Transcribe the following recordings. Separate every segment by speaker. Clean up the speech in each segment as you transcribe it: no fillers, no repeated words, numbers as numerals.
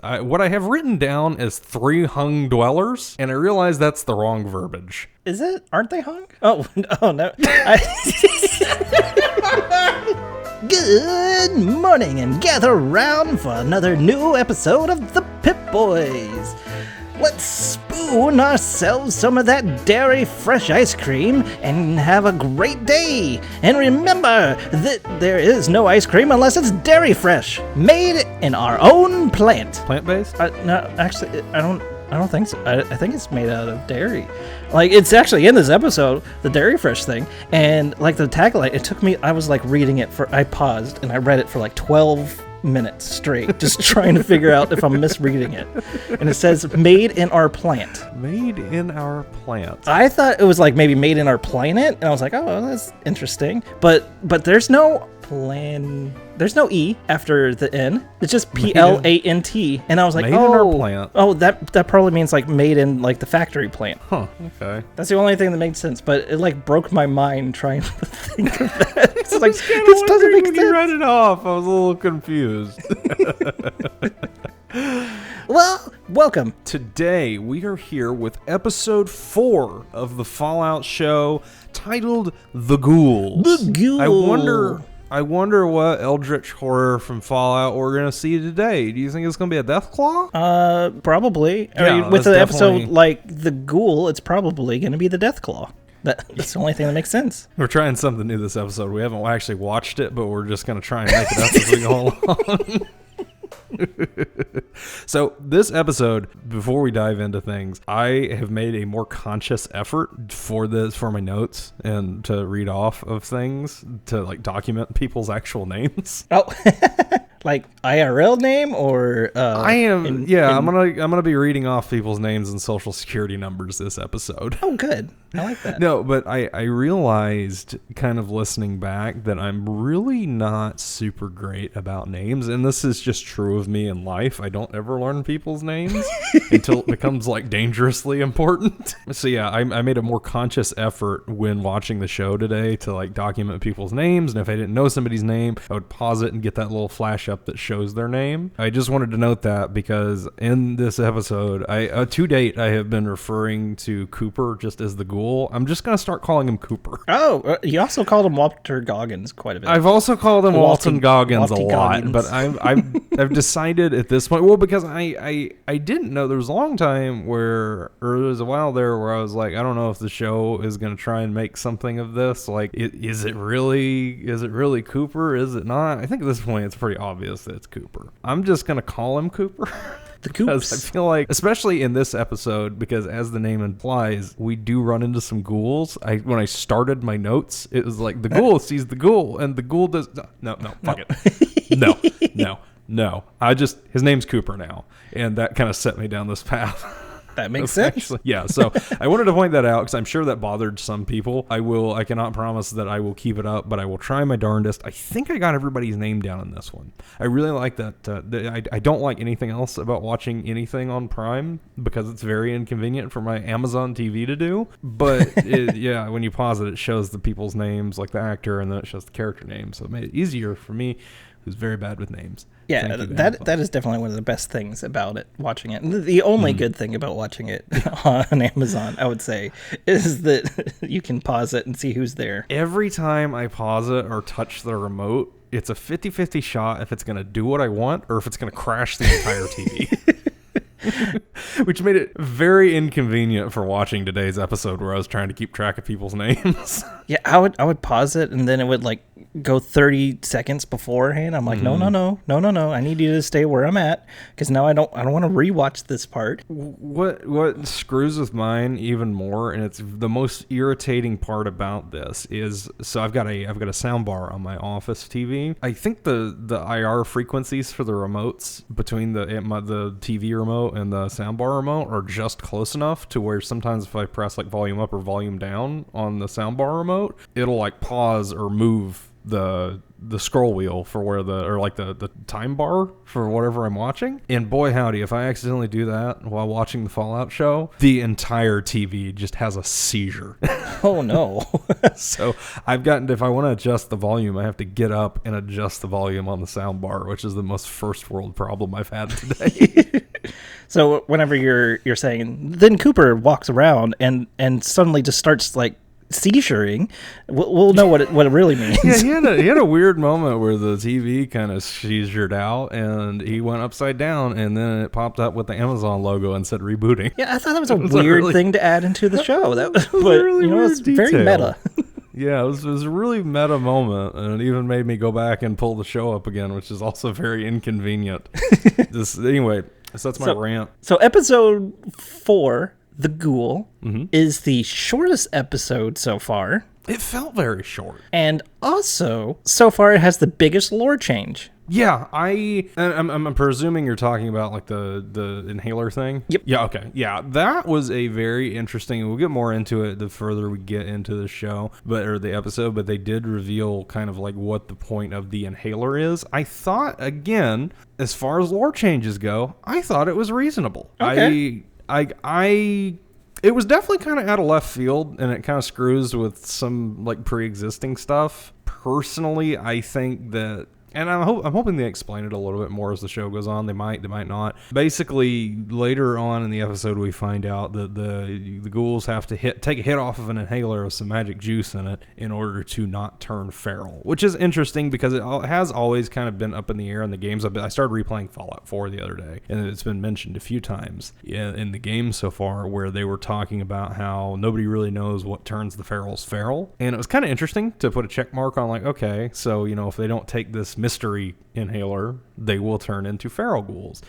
Speaker 1: What I have written down is 3 hung dwellers, and I realize that's the wrong verbiage.
Speaker 2: Is it? Aren't they hung? Oh no. Good morning, and gather around for another new episode of the Pip-Bois. Let's spoon ourselves some of that dairy fresh ice cream and have a great day. And remember that there is no ice cream unless it's dairy fresh, made in our own plant.
Speaker 1: Plant-based?
Speaker 2: No, actually, I don't think so. I think it's made out of dairy. Like, it's actually in this episode, the dairy fresh thing, and like the tagline, it took me, I was like reading it I paused and I read it for like 12 minutes straight, just trying to figure out if I'm misreading it. And it says made in our plant.
Speaker 1: Made in our plant.
Speaker 2: I thought it was like maybe made in our planet, and I was like, oh, that's interesting. But there's no there's no E after the N. It's just PLANT. And I was like,
Speaker 1: made in our plant.
Speaker 2: Oh, that probably means like made in like the factory plant.
Speaker 1: Huh, okay.
Speaker 2: That's the only thing that made sense, but it like broke my mind trying to think of that. It's like, this doesn't make sense.
Speaker 1: When you read it off, I was a little confused.
Speaker 2: Well, welcome.
Speaker 1: Today we are here with episode 4 of the Fallout show, titled The Ghouls.
Speaker 2: The Ghouls.
Speaker 1: I wonder what eldritch horror from Fallout we're going to see today. Do you think it's going to be a Deathclaw?
Speaker 2: Probably.
Speaker 1: Yeah,
Speaker 2: I mean, with an
Speaker 1: definitely...
Speaker 2: episode like The Ghoul, it's probably going to be the Deathclaw. That's the only thing that makes sense.
Speaker 1: We're trying something new this episode. We haven't actually watched it, but we're just going to try and make it up as we go along. So this episode, before we dive into things, I have made a more conscious effort for my notes and to read off of things to like document people's actual names.
Speaker 2: Oh, like IRL name or
Speaker 1: I'm gonna be reading off people's names and social security numbers this episode.
Speaker 2: Oh, good. I like that.
Speaker 1: No, but I realized kind of listening back that I'm really not super great about names, and this is just true of me in life. I don't ever learn people's names until it becomes like dangerously important. So yeah, I made a more conscious effort when watching the show today to like document people's names, and if I didn't know somebody's name, I would pause it and get that little flash up that shows their name. I just wanted to note that because in this episode, to date, I have been referring to Cooper just as the Ghoul. I'm just going to start calling him Cooper.
Speaker 2: Oh, you also called him Walter Goggins quite a bit.
Speaker 1: I've also called him Walton Goggins a lot,
Speaker 2: Goggins.
Speaker 1: but I've decided at this point, well, because I didn't know, there was a long time or there was a while there where I was like, I don't know if the show is going to try and make something of this. Like, is it really Cooper? Is it not? I think at this point it's pretty obvious that it's Cooper. I'm just going to call him Cooper.
Speaker 2: The Coops.
Speaker 1: I feel like, especially in this episode, because as the name implies, we do run into some ghouls. When I started my notes, it was like the ghoul sees the ghoul, and the ghoul does fuck it. No. His name's Cooper now, and that kind of set me down this path.
Speaker 2: That makes sense.
Speaker 1: Yeah, so I wanted to point that out because I'm sure that bothered some people. I cannot promise that I will keep it up, but I will try my darndest. I think I got everybody's name down in this one. I really like that. I don't like anything else about watching anything on Prime because it's very inconvenient for my Amazon TV to do. But when you pause it shows the people's names, like the actor, and then it shows the character names. So it made it easier for me, who's very bad with names.
Speaker 2: Yeah, that is definitely one of the best things about it, watching it. The only good thing about watching it on Amazon, I would say, is that you can pause it and see who's there.
Speaker 1: Every time I pause it or touch the remote, it's a 50-50 shot if it's going to do what I want or if it's going to crash the entire TV. Which made it very inconvenient for watching today's episode where I was trying to keep track of people's names.
Speaker 2: Yeah, I would pause it and then it would like go 30 seconds beforehand. I'm like, no. I need you to stay where I'm at because now I don't want to rewatch this part.
Speaker 1: What screws with mine even more, and it's the most irritating part about this is, so I've got a sound bar on my office TV. I think the IR frequencies for the remotes between the TV remote and the soundbar remote are just close enough to where sometimes if I press like volume up or volume down on the soundbar remote, it'll like pause or move the scroll wheel for where the time bar for whatever I'm watching. And boy howdy, if I accidentally do that while watching the Fallout show, the entire TV just has a seizure.
Speaker 2: Oh no.
Speaker 1: So I've gotten, if I want to adjust the volume, I have to get up and adjust the volume on the sound bar, which is the most first world problem I've had today.
Speaker 2: So whenever you're saying, then Cooper walks around and suddenly just starts like seizuring, we'll know what it really means.
Speaker 1: Yeah, he had a weird moment where the TV kind of seizured out and he went upside down, and then it popped up with the Amazon logo and said rebooting.
Speaker 2: Yeah, I thought that was a weird thing to add into the show. That was, but
Speaker 1: really
Speaker 2: you know, it's very meta.
Speaker 1: Yeah, it was a really meta moment, and it even made me go back and pull the show up again, which is also very inconvenient. Anyway, so that's my rant.
Speaker 2: So episode 4, The Ghoul, is the shortest episode so far.
Speaker 1: It felt very short.
Speaker 2: And also, so far, it has the biggest lore change.
Speaker 1: Yeah, I'm presuming you're talking about like the inhaler thing.
Speaker 2: Yep.
Speaker 1: Yeah. Okay. Yeah, that was a very interesting. We'll get more into it the further we get into the show, or the episode. But they did reveal kind of like what the point of the inhaler is. I thought, again, as far as lore changes go, I thought it was reasonable.
Speaker 2: Okay.
Speaker 1: It was definitely kind of out of left field, and it kind of screws with some like pre-existing stuff. Personally, I think that, and I'm hoping they explain it a little bit more as the show goes on. They might not. Basically, later on in the episode, we find out that the ghouls have to take a hit off of an inhaler with some magic juice in it in order to not turn feral, which is interesting because it has always kind of been up in the air in the games. I started replaying Fallout 4 the other day, and it's been mentioned a few times in the game so far where they were talking about how nobody really knows what turns the ferals feral, and it was kind of interesting to put a check mark on, like, okay, so if they don't take this mystery inhaler, they will turn into feral ghouls.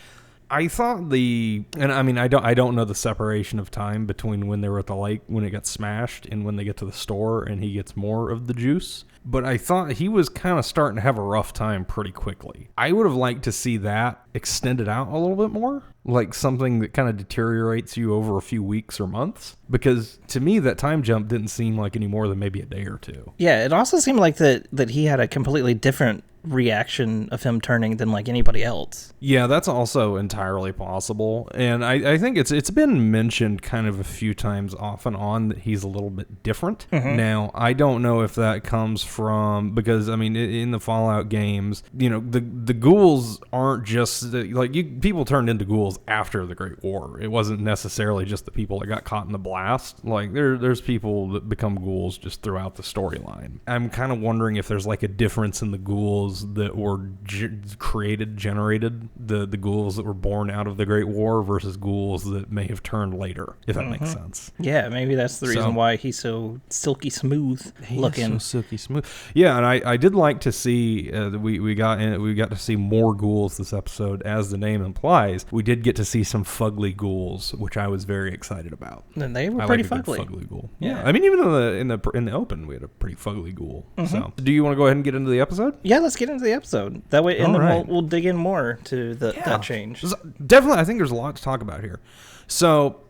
Speaker 1: I thought I don't know the separation of time between when they were at the lake, when it got smashed, and when they get to the store and he gets more of the juice. But I thought he was kind of starting to have a rough time pretty quickly. I would have liked to see that extended out a little bit more, like something that kind of deteriorates you over a few weeks or months. Because to me, that time jump didn't seem like any more than maybe a day or two.
Speaker 2: Yeah, it also seemed like that he had a completely different reaction of him turning than like anybody else.
Speaker 1: Yeah, that's also entirely possible. And I think it's been mentioned kind of a few times off and on that he's a little bit different. Mm-hmm. Now, I don't know if that comes from, because I mean, in the Fallout games, the ghouls aren't just like people turned into ghouls after the Great War. It wasn't necessarily just the people that got caught in the blast. Like there's people that become ghouls just throughout the storyline. I'm kind of wondering if there's like a difference in the ghouls that were generated, the ghouls that were born out of the Great War versus ghouls that may have turned later, if that makes sense.
Speaker 2: Yeah, maybe that's the reason why he's so silky smooth looking.
Speaker 1: So silky smooth. Yeah, and I did like to see we got to see more ghouls this episode, as the name implies. We did get to see some fugly ghouls, which I was very excited about.
Speaker 2: And they were pretty fugly.
Speaker 1: Fugly ghoul. Yeah, I mean, even in the open, we had a pretty fugly ghoul. Mm-hmm. So, do you want to go ahead and get into the episode?
Speaker 2: Yeah, let's get into the episode. That way, and then we'll dig in more to that change.
Speaker 1: Definitely, I think there's a lot to talk about here. So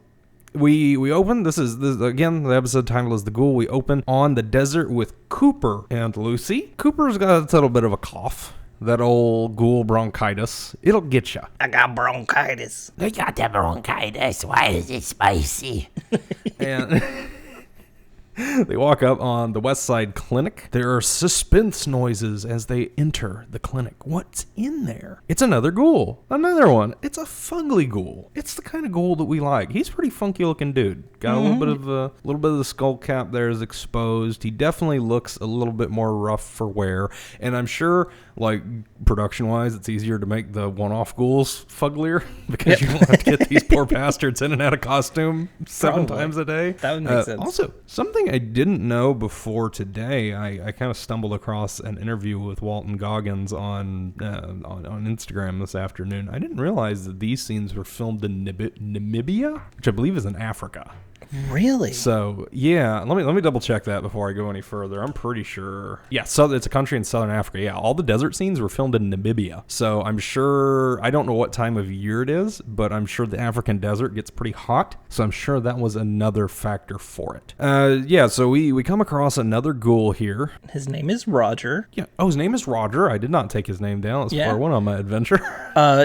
Speaker 1: we open. This is again, the episode title is The Ghoul. We open on the desert with Cooper and Lucy. Cooper's got a little bit of a cough. That old ghoul bronchitis. It'll get you.
Speaker 2: I got bronchitis.
Speaker 3: I got the bronchitis. Why is it spicy?
Speaker 1: And they walk up on the West Side Clinic. There are suspense noises as they enter the clinic. What's in there? It's another ghoul. Another one. It's a fugly ghoul. It's the kind of ghoul that we like. He's a pretty funky looking dude. Got a little bit of the skull cap there is exposed. He definitely looks a little bit more rough for wear. And I'm sure, like, production-wise, it's easier to make the one-off ghouls fuglier because you don't have to get these poor bastards in and out of costume 7 times a day.
Speaker 2: That would make sense.
Speaker 1: Also, something I didn't know before today, I kind of stumbled across an interview with Walton Goggins on Instagram this afternoon. I didn't realize that these scenes were filmed in Namibia, which I believe is in Africa.
Speaker 2: Really?
Speaker 1: So yeah, let me double check that before I go any further. I'm pretty sure. Yeah, so it's a country in southern Africa. Yeah, all the desert scenes were filmed in Namibia. So I'm sure, I don't know what time of year it is, but I'm sure the African desert gets pretty hot. So I'm sure that was another factor for it. Yeah, so we come across another ghoul here.
Speaker 2: His name is Roger.
Speaker 1: Yeah. Oh, his name is Roger. I did not take his name down. That's where I went on my adventure.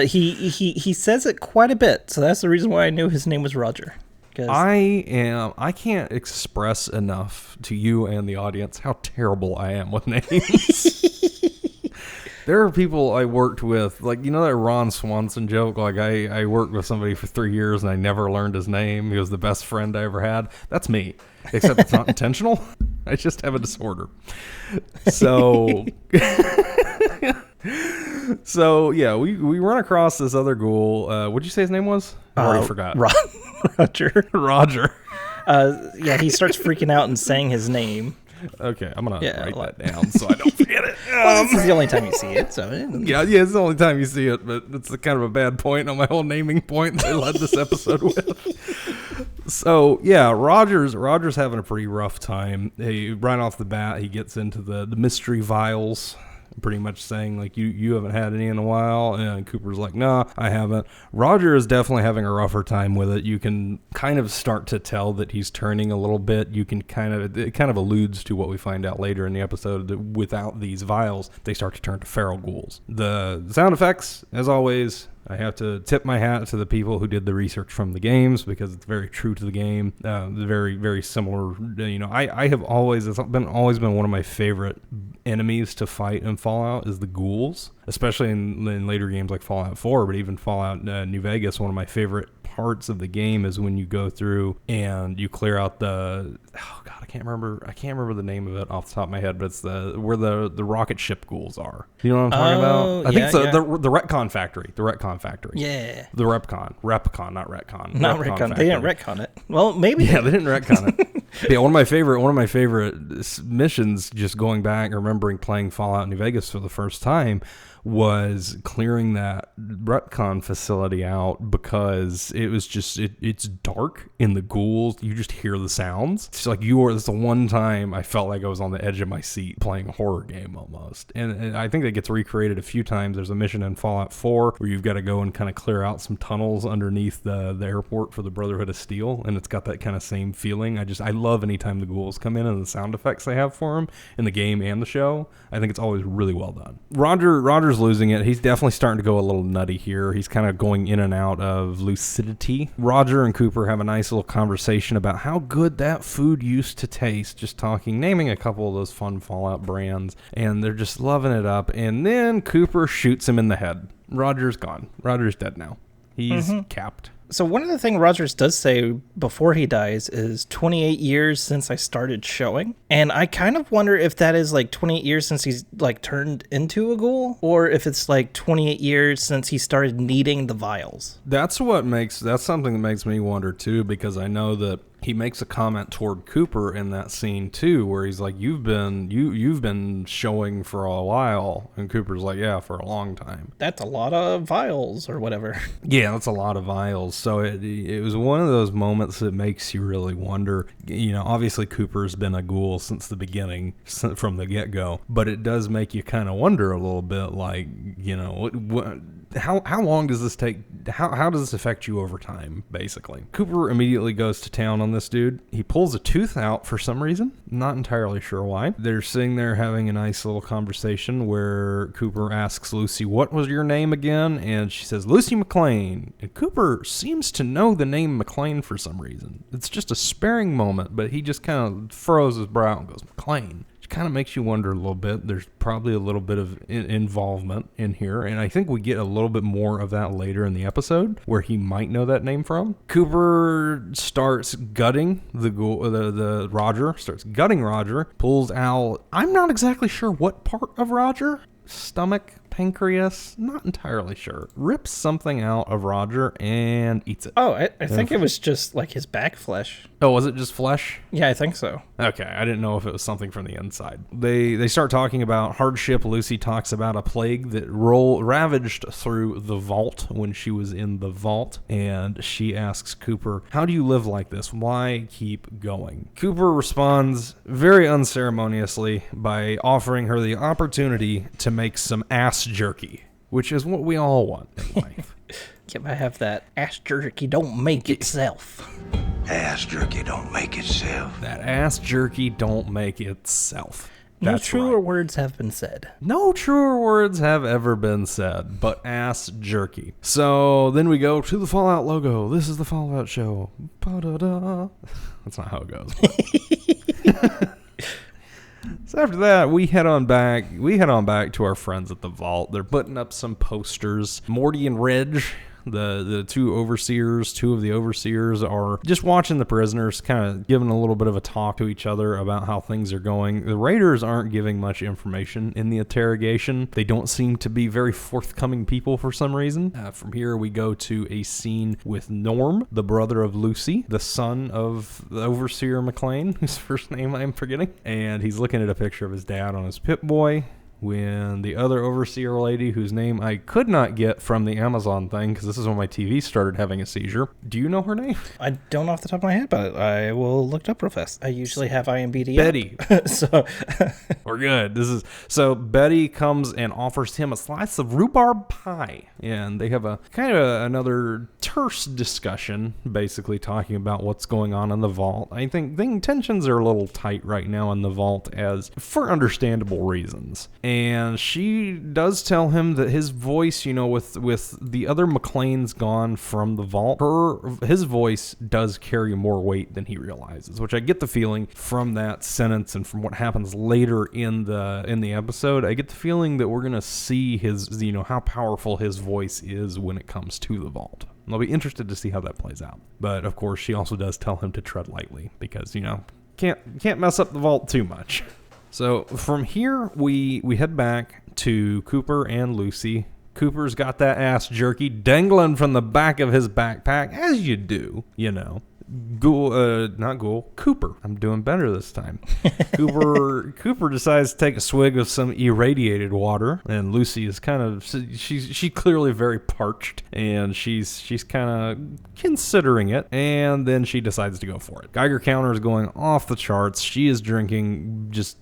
Speaker 2: He says it quite a bit, so that's the reason why I knew his name was Roger.
Speaker 1: I can't express enough to you and the audience how terrible I am with names. There are people I worked with, like, you know that Ron Swanson joke? Like, I worked with somebody for 3 years and I never learned his name. He was the best friend I ever had. That's me, except it's not intentional. I just have a disorder. So... So yeah, we run across this other ghoul. What'd you say his name was? I already forgot.
Speaker 2: Roger.
Speaker 1: Roger.
Speaker 2: Yeah, he starts freaking out and saying his name.
Speaker 1: Okay, I'm gonna write that down so I don't forget it.
Speaker 2: Well, this is the only time you see it, so
Speaker 1: yeah, it's the only time you see it, but it's kind of a bad point on my whole naming point they led this episode with. So yeah, Roger's having a pretty rough time. Right off the bat, he gets into the mystery vials. Pretty much saying, like, you haven't had any in a while, and Cooper's like, nah, I haven't. Roger is definitely having a rougher time with it. You can kind of start to tell that he's turning a little bit. You can it kind of alludes to what we find out later in the episode, that without these vials, they start to turn to feral ghouls. The sound effects, as always, I have to tip my hat to the people who did the research from the games, because it's very true to the game. Very, very similar. You know, I have always been one of my favorite enemies to fight in Fallout is the ghouls, especially in later games like Fallout 4, but even Fallout New Vegas. One of my favorite parts of the game is when you go through and you clear out I can't remember the name of it off the top of my head, but it's where the rocket ship ghouls are. You know what I'm talking about? I think so. Yeah. The retcon factory.
Speaker 2: Yeah.
Speaker 1: The repcon, not retcon.
Speaker 2: Not retcon. They didn't retcon it. Well, maybe.
Speaker 1: Yeah, they didn't retcon it. Yeah, one of my favorite missions, just going back, remembering playing Fallout New Vegas for the first time, was clearing that retcon facility out, because it was just it's dark in the ghouls. You just hear the sounds. It's like it's the one time I felt like I was on the edge of my seat playing a horror game almost. And I think that gets recreated a few times. There's a mission in Fallout 4 where you've got to go and kind of clear out some tunnels underneath the airport for the Brotherhood of Steel, and it's got that kind of same feeling. I love anytime the ghouls come in and the sound effects they have for them in the game and the show. I think it's always really well done. Roger's losing it. He's definitely starting to go a little nutty here. He's kind of going in and out of lucidity. Roger and Cooper have a nice little conversation about how good that food used to taste, just naming a couple of those fun Fallout brands, and they're just loving it up. And then Cooper shoots him in the head. Roger's gone. Roger's dead now. He's capped.
Speaker 2: So one of the things Rogers does say before he dies is 28 years since I started showing. And I kind of wonder if that is like 28 years since he's like turned into a ghoul, or if it's like 28 years since he started needing the vials.
Speaker 1: That's something that makes me wonder too, because I know that he makes a comment toward Cooper in that scene too, where he's like, you've been showing for a while, and Cooper's like, yeah, for a long time.
Speaker 2: That's a lot of vials or whatever.
Speaker 1: Yeah, that's a lot of vials. So it was one of those moments that makes you really wonder. You know, obviously Cooper's been a ghoul since the beginning, from the get-go, but it does make you kind of wonder a little bit, like, you know, how long does this take? How does this affect you over time, basically? Cooper immediately goes to town on this dude. He pulls a tooth out for some reason. Not entirely sure why. They're sitting there having a nice little conversation where Cooper asks Lucy, what was your name again? And she says, Lucy McLean. And Cooper seems to know the name McLean for some reason. It's just a sparing moment, but he just kind of furrows his brow and goes, McLean. Kind of makes you wonder a little bit. There's probably a little bit of involvement in here, and I think we get a little bit more of that later in the episode, where he might know that name from. Cooper starts gutting the Roger, pulls out, I'm not exactly sure what part of Roger, stomach, pancreas, not entirely sure, rips something out of Roger and eats it.
Speaker 2: Oh, I think it was just like his back flesh.
Speaker 1: Oh, was it just flesh?
Speaker 2: Yeah, I think so.
Speaker 1: Okay, I didn't know if it was something from the inside. They start talking about hardship. Lucy talks about a plague that ravaged through the vault when she was in the vault, and she asks Cooper, how do you live like this? Why keep going? Cooper responds very unceremoniously by offering her the opportunity to make some ass jerky, which is what we all want in life.
Speaker 2: Yep, I have that. Ass jerky don't make itself.
Speaker 4: Ass jerky don't make itself.
Speaker 1: That ass jerky don't make itself.
Speaker 2: No
Speaker 1: That's
Speaker 2: truer
Speaker 1: right.
Speaker 2: words have been said.
Speaker 1: No truer words have ever been said, but ass jerky. So then we go to the Fallout logo. This is the Fallout show. Ba-da-da. That's not how it goes. So after that, we head on back to our friends at the vault. They're putting up some posters. Morty and Reg, the two of the overseers are just watching the prisoners, kind of giving a little bit of a talk to each other about how things are going. The raiders aren't giving much information in the interrogation. They don't seem to be very forthcoming people for some reason. From here, we go to a scene with Norm, the brother of Lucy, the son of the overseer McLean, whose first name I'm forgetting, and he's looking at a picture of his dad on his Pip-Bois, when the other overseer lady, whose name I could not get from the Amazon thing, because this is when my TV started having a seizure. Do you know her name?
Speaker 2: I don't know off the top of my head, but I will look it up real fast. I usually have IMDb
Speaker 1: Betty.
Speaker 2: So
Speaker 1: We're good. So Betty comes and offers him a slice of rhubarb pie, and they have a kind of another terse discussion, basically talking about what's going on in the vault. I think the tensions are a little tight right now in the vault, as for understandable reasons. And she does tell him that his voice, with the other McLeans gone from the vault, his voice does carry more weight than he realizes, which I get the feeling from that sentence and from what happens later in the episode. I get the feeling that we're gonna see his, how powerful his voice is when it comes to the vault. And I'll be interested to see how that plays out. But of course, she also does tell him to tread lightly because can't mess up the vault too much. So from here, we head back to Cooper and Lucy. Cooper's got that ass jerky dangling from the back of his backpack, as you do, Cooper. I'm doing better this time. Cooper decides to take a swig of some irradiated water, and Lucy is she's clearly very parched, and she's kind of considering it, and then she decides to go for it. Geiger counter is going off the charts. She is drinking just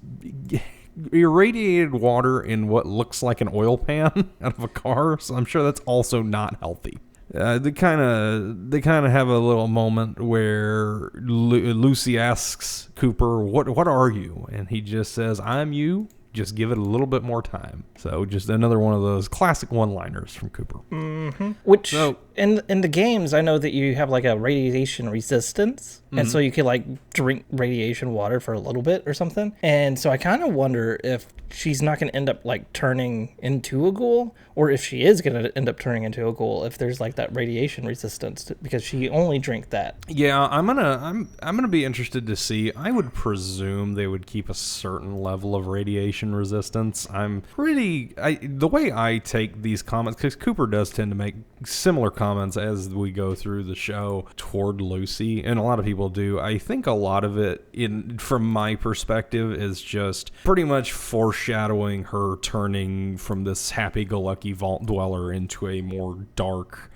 Speaker 1: irradiated water in what looks like an oil pan out of a car, so I'm sure that's also not healthy. They kind of have a little moment where Lucy asks Cooper, "What are you?" And he just says, "I'm you. Just give it a little bit more time." So just another one of those classic one-liners from Cooper.
Speaker 2: Mm-hmm. Which in the games, I know that you have like a radiation resistance, and so you can like drink radiation water for a little bit or something. And so I kind of wonder if she's not going to end up like turning into a ghoul, or if she is going to end up turning into a ghoul if there's like that radiation resistance, because she only drank that.
Speaker 1: Yeah, I'm gonna be interested to see. I would presume they would keep a certain level of radiation resistance. The way I take these comments, because Cooper does tend to make similar comments as we go through the show toward Lucy, and a lot of people do. I think a lot of it, from my perspective, is just pretty much foreshadowing her turning from this happy-go-lucky vault dweller into a more dark,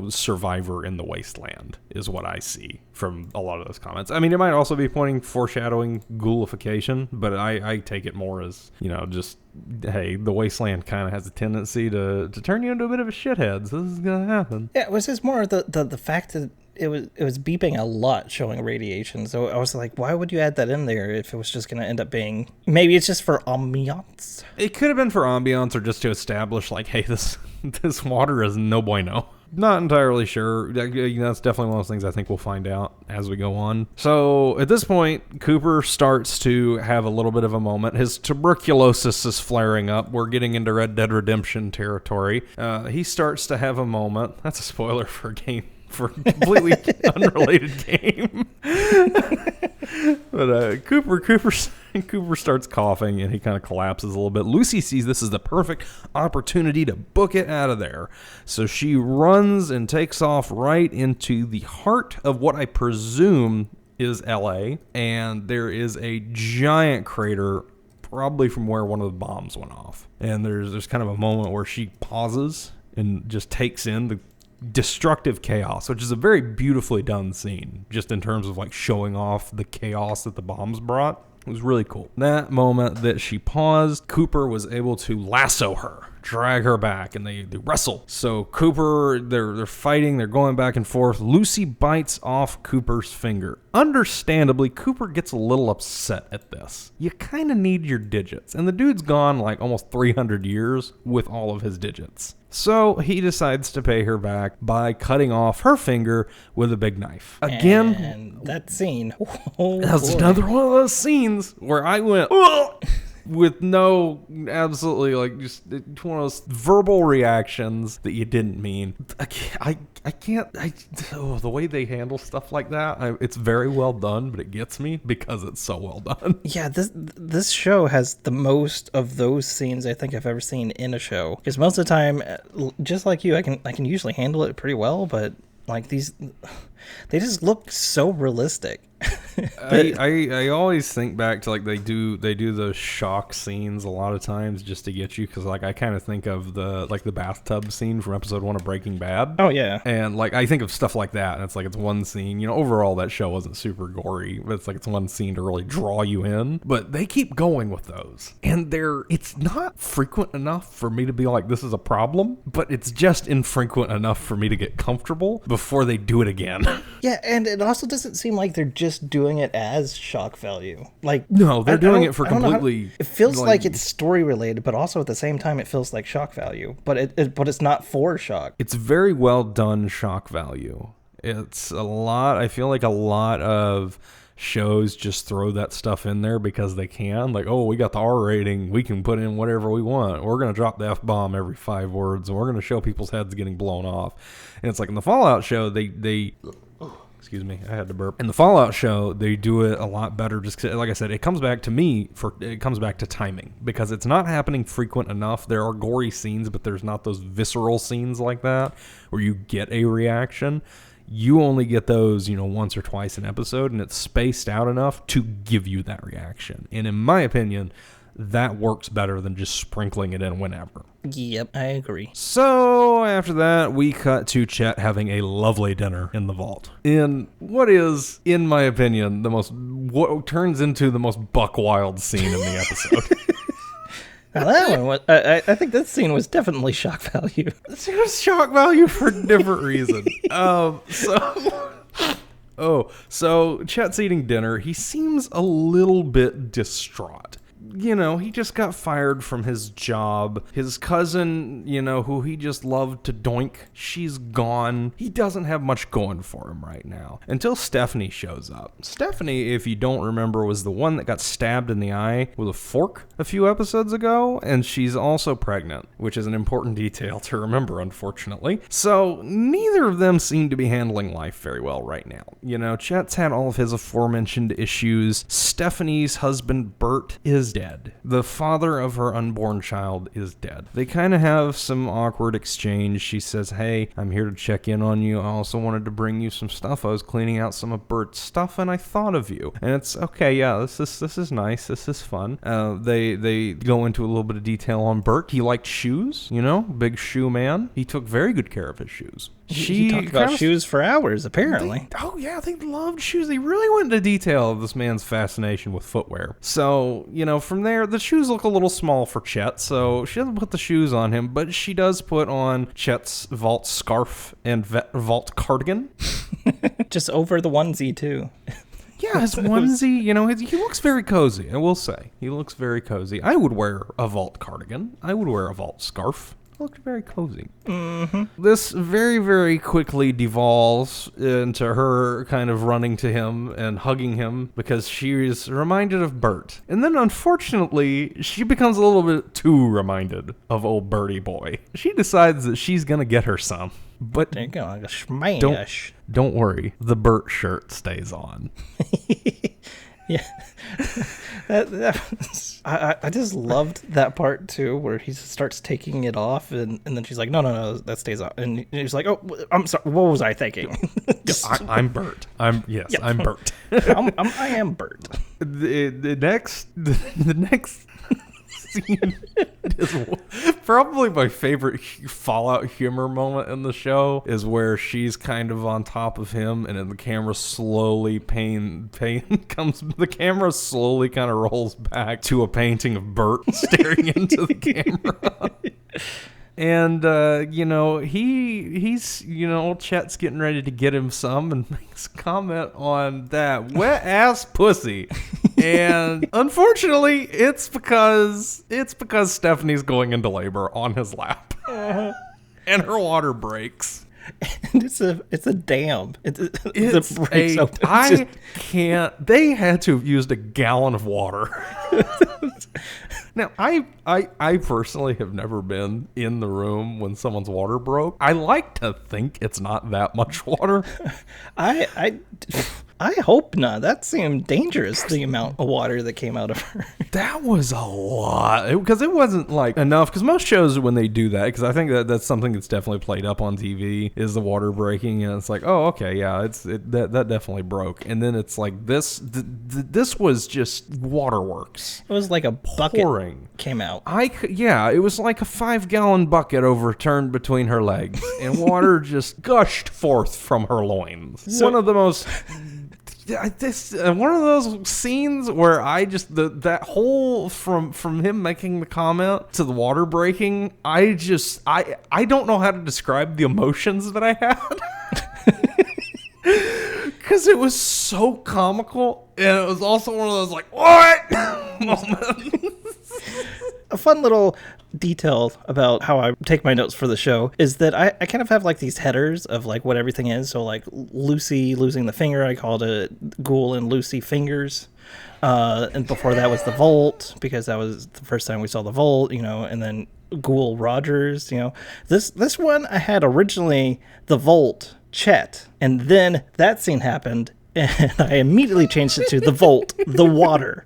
Speaker 1: survivor in the wasteland, is what I see from a lot of those comments. I mean, it might also be foreshadowing ghoulification, but I take it more as, just, hey, the wasteland kind of has a tendency to turn you into a bit of a shithead, so this is going to happen.
Speaker 2: Yeah, it was just more the fact that it was beeping a lot, showing radiation. So I was like, why would you add that in there if it was just going to end up being... Maybe it's just for ambiance.
Speaker 1: It could have been for ambiance, or just to establish, like, hey, this water is no bueno. Not entirely sure. That's definitely one of those things I think we'll find out as we go on. So at this point, Cooper starts to have a little bit of a moment. His tuberculosis is flaring up. We're getting into Red Dead Redemption territory. He starts to have a moment. That's a spoiler for a game. For a completely unrelated game. But Cooper Cooper starts coughing and he kind of collapses a little bit. Lucy sees this as the perfect opportunity to book it out of there. So she runs and takes off right into the heart of what I presume is LA. And there is a giant crater probably from where one of the bombs went off. And there's kind of a moment where she pauses and just takes in the destructive chaos, which is a very beautifully done scene, just in terms of like showing off the chaos that the bombs brought. It was really cool. That moment that she paused, Cooper was able to lasso her, drag her back, and they wrestle. So Cooper, they're fighting, they're going back and forth. Lucy bites off Cooper's finger. Understandably, Cooper gets a little upset at this. You kind of need your digits, and the dude's gone like almost 300 years with all of his digits. So he decides to pay her back by cutting off her finger with a big knife. Again,
Speaker 2: and that scene.
Speaker 1: That's another one of those scenes where I went, ugh! With no, absolutely, like, just one of those verbal reactions that you didn't mean. The way they handle stuff like that, it's very well done, but it gets me because it's so well done.
Speaker 2: Yeah, this show has the most of those scenes I think I've ever seen in a show. Because most of the time, just like you, I can usually handle it pretty well, but like these, they just look so realistic.
Speaker 1: I always think back to like they do those shock scenes a lot of times just to get you, because like I kind of think of the bathtub scene from episode 1 of Breaking Bad.
Speaker 2: Oh yeah.
Speaker 1: And like I think of stuff like that, and it's like it's one scene. You know, overall that show wasn't super gory, but it's like it's one scene to really draw you in. But they keep going with those, and it's not frequent enough for me to be like, this is a problem, but it's just infrequent enough for me to get comfortable before they do it again.
Speaker 2: Yeah, and it also doesn't seem like they're just doing it as shock value. Like,
Speaker 1: no, they're doing it for completely.
Speaker 2: It feels like it's story related, but also at the same time it feels like shock value. But it's not for shock.
Speaker 1: It's very well done shock value. It's a lot. I feel like a lot of shows just throw that stuff in there because they can. Like, oh, we got the R rating, we can put in whatever we want. We're going to drop the F-bomb every 5 words, and we're going to show people's heads getting blown off. And it's like in the Fallout show, they excuse me, I had to burp. In the Fallout show, they do it a lot better. Just like I said, it comes back to timing, because it's not happening frequent enough. There are gory scenes, but there's not those visceral scenes like that where you get a reaction. You only get those, once or twice an episode, and it's spaced out enough to give you that reaction. And in my opinion, that works better than just sprinkling it in whenever.
Speaker 2: Yep, I agree.
Speaker 1: So after that, we cut to Chet having a lovely dinner in the vault. In what is, in my opinion, what turns into the most buck wild scene in the episode.
Speaker 2: Now that one was, I think that scene was definitely shock value.
Speaker 1: It was shock value for a different reason. So Chet's eating dinner. He seems a little bit distraught. He just got fired from his job. His cousin, who he just loved to doink, she's gone. He doesn't have much going for him right now until Stephanie shows up. Stephanie, if you don't remember, was the one that got stabbed in the eye with a fork a few episodes ago, and she's also pregnant, which is an important detail to remember, unfortunately. So neither of them seem to be handling life very well right now. Chet's had all of his aforementioned issues. Stephanie's husband, Bert, is dead. The father of her unborn child is dead. They kind of have some awkward exchange. She says, hey, I'm here to check in on you. I also wanted to bring you some stuff. I was cleaning out some of Bert's stuff and I thought of you. And it's okay, yeah, this is nice. This is fun. They go into a little bit of detail on Bert. He liked shoes, big shoe man. He took very good care of his shoes.
Speaker 2: He talked about shoes for hours, apparently.
Speaker 1: They loved shoes. They really went into detail of this man's fascination with footwear. So, from there, the shoes look a little small for Chet, so she doesn't put the shoes on him, but she does put on Chet's vault scarf and vault cardigan.
Speaker 2: Just over the onesie, too.
Speaker 1: Yeah, his onesie, he looks very cozy, I will say. He looks very cozy. I would wear a vault cardigan. I would wear a vault scarf. Looked very cozy. Mm-hmm. This very, very quickly devolves into her kind of running to him and hugging him because she is reminded of Bert. And then, unfortunately, she becomes a little bit too reminded of old Bertie boy. She decides that she's going to get her some. But
Speaker 2: there you go, like a smash.
Speaker 1: Don't worry. The Bert shirt stays on.
Speaker 2: Yeah. I just loved that part too, where he starts taking it off, and then she's like, no, that stays on. And he's like, oh, I'm sorry, what was I thinking?
Speaker 1: I'm Bert. I'm Bert.
Speaker 2: I am Bert.
Speaker 1: The next scene is probably my favorite Fallout humor moment in the show, is where she's kind of on top of him, and then the camera slowly the camera slowly kind of rolls back to a painting of Bert staring into the camera. And, he's, Chet's getting ready to get him some and makes a comment on that wet ass pussy. And unfortunately, it's because Stephanie's going into labor on his lap. And her water breaks.
Speaker 2: And it's a dam.
Speaker 1: They had to have used a gallon of water. Now, I personally have never been in the room when someone's water broke. I like to think it's not that much water.
Speaker 2: I hope not. That seemed dangerous, the amount of water that came out of her.
Speaker 1: That was a lot. Because it wasn't like enough. Because most shows, when they do that, because I think that's something that's definitely played up on TV, is the water breaking. And it's like, oh, okay, yeah, that definitely broke. And then it's like this was just waterworks.
Speaker 2: It was like a bucket came out.
Speaker 1: It was like a 5-gallon bucket overturned between her legs. And water just gushed forth from her loins. One of the most... one of those scenes where I just that whole from him making the comment to the water breaking, I don't know how to describe the emotions that I had. Because it was so comical, and it was also one of those like, what moments.
Speaker 2: A fun little detail about how I take my notes for the show is that I kind of have like these headers of like what everything is. So like Lucy losing the finger, I called it Ghoul and Lucy Fingers. And before that was the Vault, because that was the first time we saw the Vault, and then Ghoul Rogers, This one I had originally the Vault, Chet, and then that scene happened, and I immediately changed it to the Vault, the water.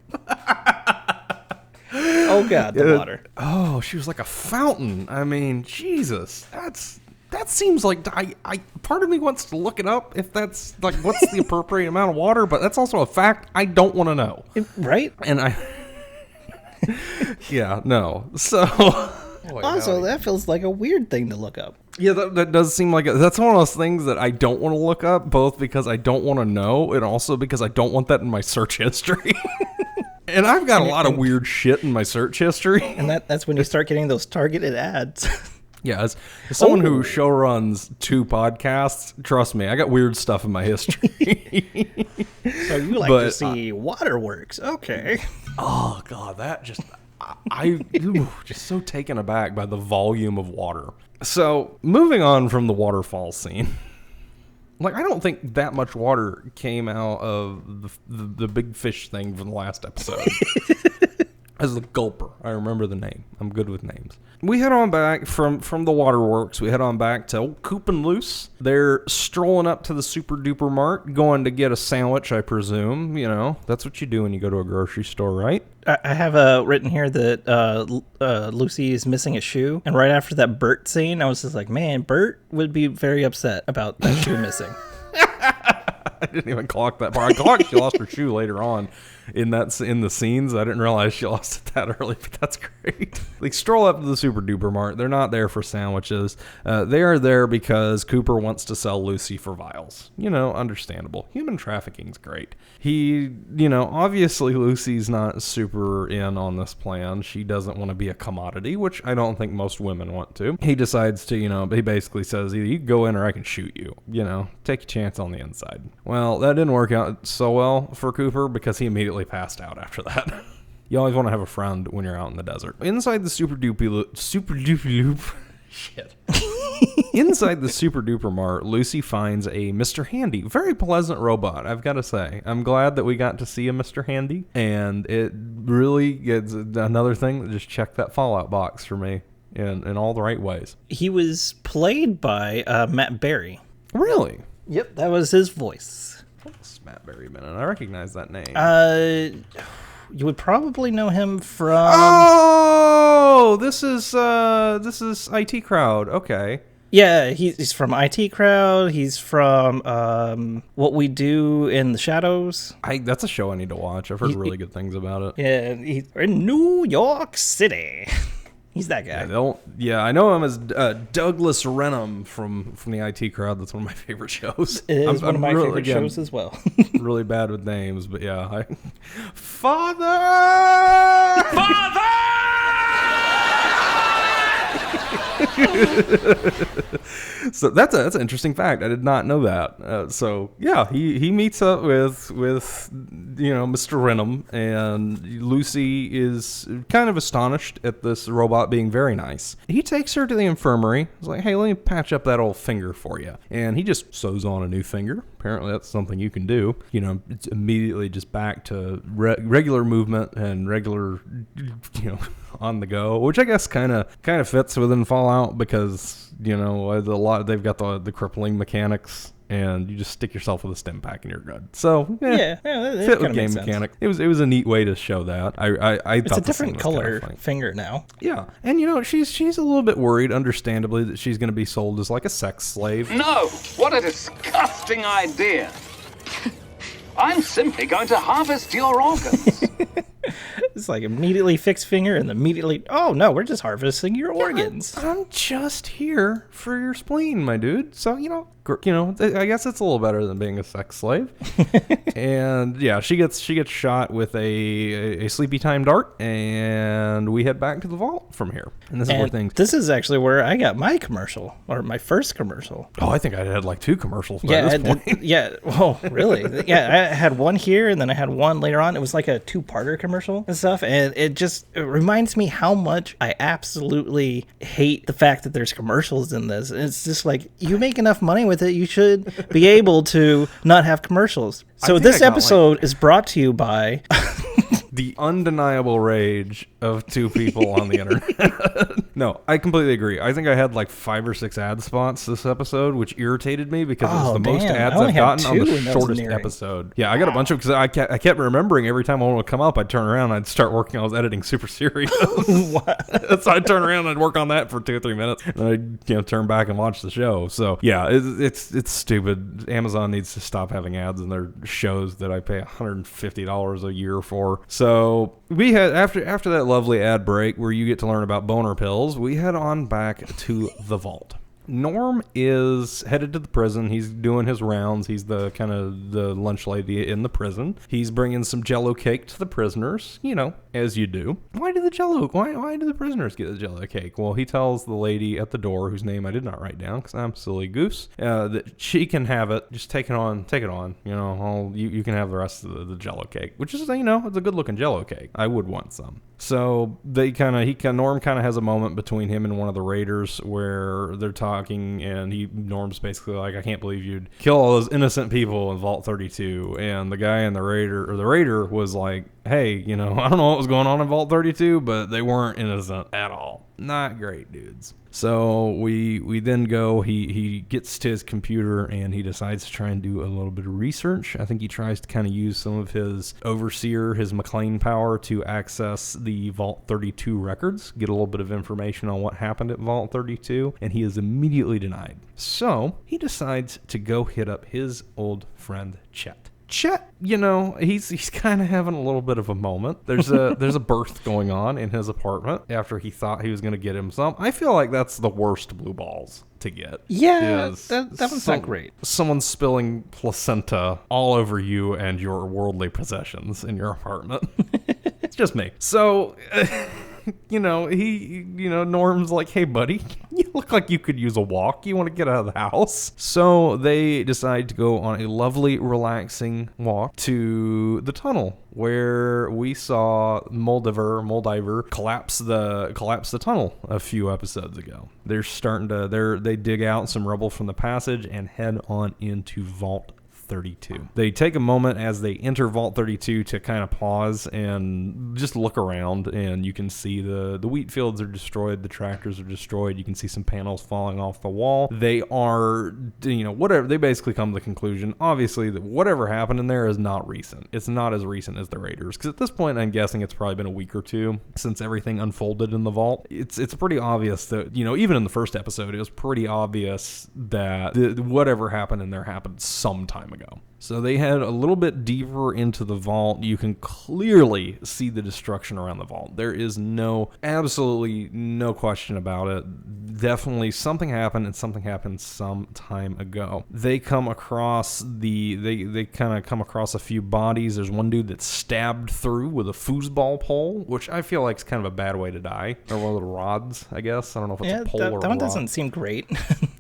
Speaker 2: Oh God, the water.
Speaker 1: Oh, she was like a fountain. I mean, Jesus, that seems like I part of me wants to look it up if that's like what's the appropriate amount of water, but that's also a fact I don't want to know.
Speaker 2: Right?
Speaker 1: And yeah, no. So
Speaker 2: also, that feels like a weird thing to look up.
Speaker 1: Yeah, that does seem like that's one of those things that I don't want to look up, both because I don't want to know and also because I don't want that in my search history. And I've got a lot of weird shit in my search history.
Speaker 2: And that's when you start getting those targeted ads.
Speaker 1: Yeah, as someone who show runs 2 podcasts, trust me, I got weird stuff in my history.
Speaker 2: So you like to see waterworks. Okay.
Speaker 1: Oh, God, that just... just so taken aback by the volume of water. So, moving on from the waterfall scene... Like, I don't think that much water came out of the big fish thing from the last episode. As the gulper. I remember the name. I'm good with names. We head on back from the waterworks. We head on back to old Coop and Loose. They're strolling up to the Super Duper Mart, going to get a sandwich, I presume. That's what you do when you go to a grocery store, right?
Speaker 2: I have written here that Lucy is missing a shoe. And right after that Bert scene, I was just like, man, Bert would be very upset about that shoe missing.
Speaker 1: I didn't even clock that part. I clocked she lost her shoe later on in the scenes. I didn't realize she lost it that early, but that's great. They stroll up to the Super Duper Mart. They're not there for sandwiches. They are there because Cooper wants to sell Lucy for vials. Understandable. Human trafficking's great. Obviously Lucy's not super in on this plan. She doesn't want to be a commodity, which I don't think most women want to. He decides to, he basically says, either you can go in or I can shoot you. Take a chance on the inside. Well, that didn't work out so well for Cooper because he immediately passed out after that. You always want to have a friend when you're out in the desert. Inside the Super Duper Loop. Shit. Inside the Super Duper Mart, Lucy finds a Mr. Handy. Very pleasant robot, I've got to say. I'm glad that we got to see a Mr. Handy. And it really is another thing that just checked that Fallout box for me in all the right ways.
Speaker 2: He was played by Matt Berry.
Speaker 1: Really?
Speaker 2: Yep, that was his voice.
Speaker 1: What's Matt Berryman? And I recognize that name.
Speaker 2: You would probably know him from...
Speaker 1: Oh, this is IT Crowd. Okay.
Speaker 2: Yeah, he's from IT Crowd. He's from What We Do in the Shadows.
Speaker 1: That's a show I need to watch. I've heard really good things about it.
Speaker 2: Yeah, he's in New York City. He's that guy.
Speaker 1: I know him as Douglas Renham from the IT Crowd. That's one of my favorite shows.
Speaker 2: It is one of my favorite shows as well.
Speaker 1: Really bad with names, but yeah. Father! So that's an interesting fact. I did not know that. So yeah, he meets up with Mr. Renham, and Lucy is kind of astonished at this robot being very nice. He takes her to the infirmary. He's like, hey, let me patch up that old finger for you, and he just sews on a new finger. Apparently that's something you can do. It's immediately just back to regular movement and regular, on the go, which I guess kind of fits within Fallout because they've got the crippling mechanics, and you just stick yourself with a stim pack and you're good. So
Speaker 2: yeah,
Speaker 1: fit with game mechanic. It was a neat way to show that. I thought
Speaker 2: it's a different color finger now.
Speaker 1: Yeah, and she's a little bit worried, understandably, that she's going to be sold as like a sex slave.
Speaker 5: No, what a disgusting idea. I'm simply going to harvest your organs.
Speaker 2: It's like immediately fixed finger and immediately, oh no, we're just harvesting your organs.
Speaker 1: I'm just here for your spleen, my dude. So, I guess it's a little better than being a sex slave. And yeah, she gets shot with a sleepy time dart, and we head back to the vault from here. And
Speaker 2: this is actually where I got my commercial, or my first commercial.
Speaker 1: Oh, I think I had like 2 commercials by this point.
Speaker 2: Yeah. Oh, really? Yeah, I had one here, and then I had one later on. It was like a 2-parter commercial and stuff, and it reminds me how much I absolutely hate the fact that there's commercials in this. And it's just like, you make enough money with it, you should be able to not have commercials. So this episode is brought to you by
Speaker 1: the undeniable rage of 2 people on the internet. No, I completely agree. I think I had like 5 or 6 ad spots this episode, which irritated me because it was the most ads I've gotten on the shortest episode. Yeah, I got a bunch of, because I kept remembering every time one would come up, I'd turn around, I'd start working. I was editing Super Serious. So I'd turn around and I'd work on that for 2 or 3 minutes, and I'd turn back and watch the show. So yeah, it's stupid. Amazon needs to stop having ads in their shows that I pay $150 a year for. So we had, after that lovely ad break where you get to learn about boner pills, we head on back to the vault. Norm is headed to the prison. He's doing his rounds. He's the kind of the lunch lady in the prison. He's bringing some Jello cake to the prisoners, as you do. Why do the prisoners get the Jello cake? Well, he tells the lady at the door, whose name I did not write down because I'm a silly goose, that she can have it. Just take it on. You can have the rest of the Jello cake, which is, it's a good looking Jello cake. I would want some. So Norm kind of has a moment between him and one of the raiders where they're talking, and Norm's basically like, I can't believe you'd kill all those innocent people in Vault 32. And the guy in the raider was like, hey, I don't know what was going on in Vault 32, but they weren't innocent at all. Not great dudes. So we then go, he gets to his computer and he decides to try and do a little bit of research. I think he tries to kind of use some of his overseer, his McLean power, to access the Vault 32 records, get a little bit of information on what happened at Vault 32, and he is immediately denied. So he decides to go hit up his old friend Chet. Chet, he's kind of having a little bit of a moment. There's a birth going on in his apartment after he thought he was going to get him some. I feel like that's the worst blue balls to get.
Speaker 2: Yeah, that was not great.
Speaker 1: Someone spilling placenta all over you and your worldly possessions in your apartment. It's just me. So... Norm's like, hey, buddy, you look like you could use a walk. You want to get out of the house? So they decide to go on a lovely, relaxing walk to the tunnel where we saw Moldiver collapse the tunnel a few episodes ago. They're starting to, they dig out some rubble from the passage and head on into Vault 32. They take a moment as they enter Vault 32 to kind of pause and just look around, and you can see the wheat fields are destroyed, the tractors are destroyed, you can see some panels falling off the wall. They are, whatever, they basically come to the conclusion, obviously, that whatever happened in there is not recent. It's not as recent as the Raiders, because at this point, I'm guessing it's probably been a week or two since everything unfolded in the vault. It's pretty obvious that, even in the first episode, it was pretty obvious that whatever happened in there happened some time ago. So they head a little bit deeper into the vault. You can clearly see the destruction around the vault. There is absolutely no question about it. Definitely something happened, and something happened some time ago. They come across they kind of come across a few bodies. There's one dude that's stabbed through with a foosball pole, which I feel like is kind of a bad way to die. Or one of the rods, I guess. I don't know if it's a pole or a rod.
Speaker 2: That one doesn't seem great.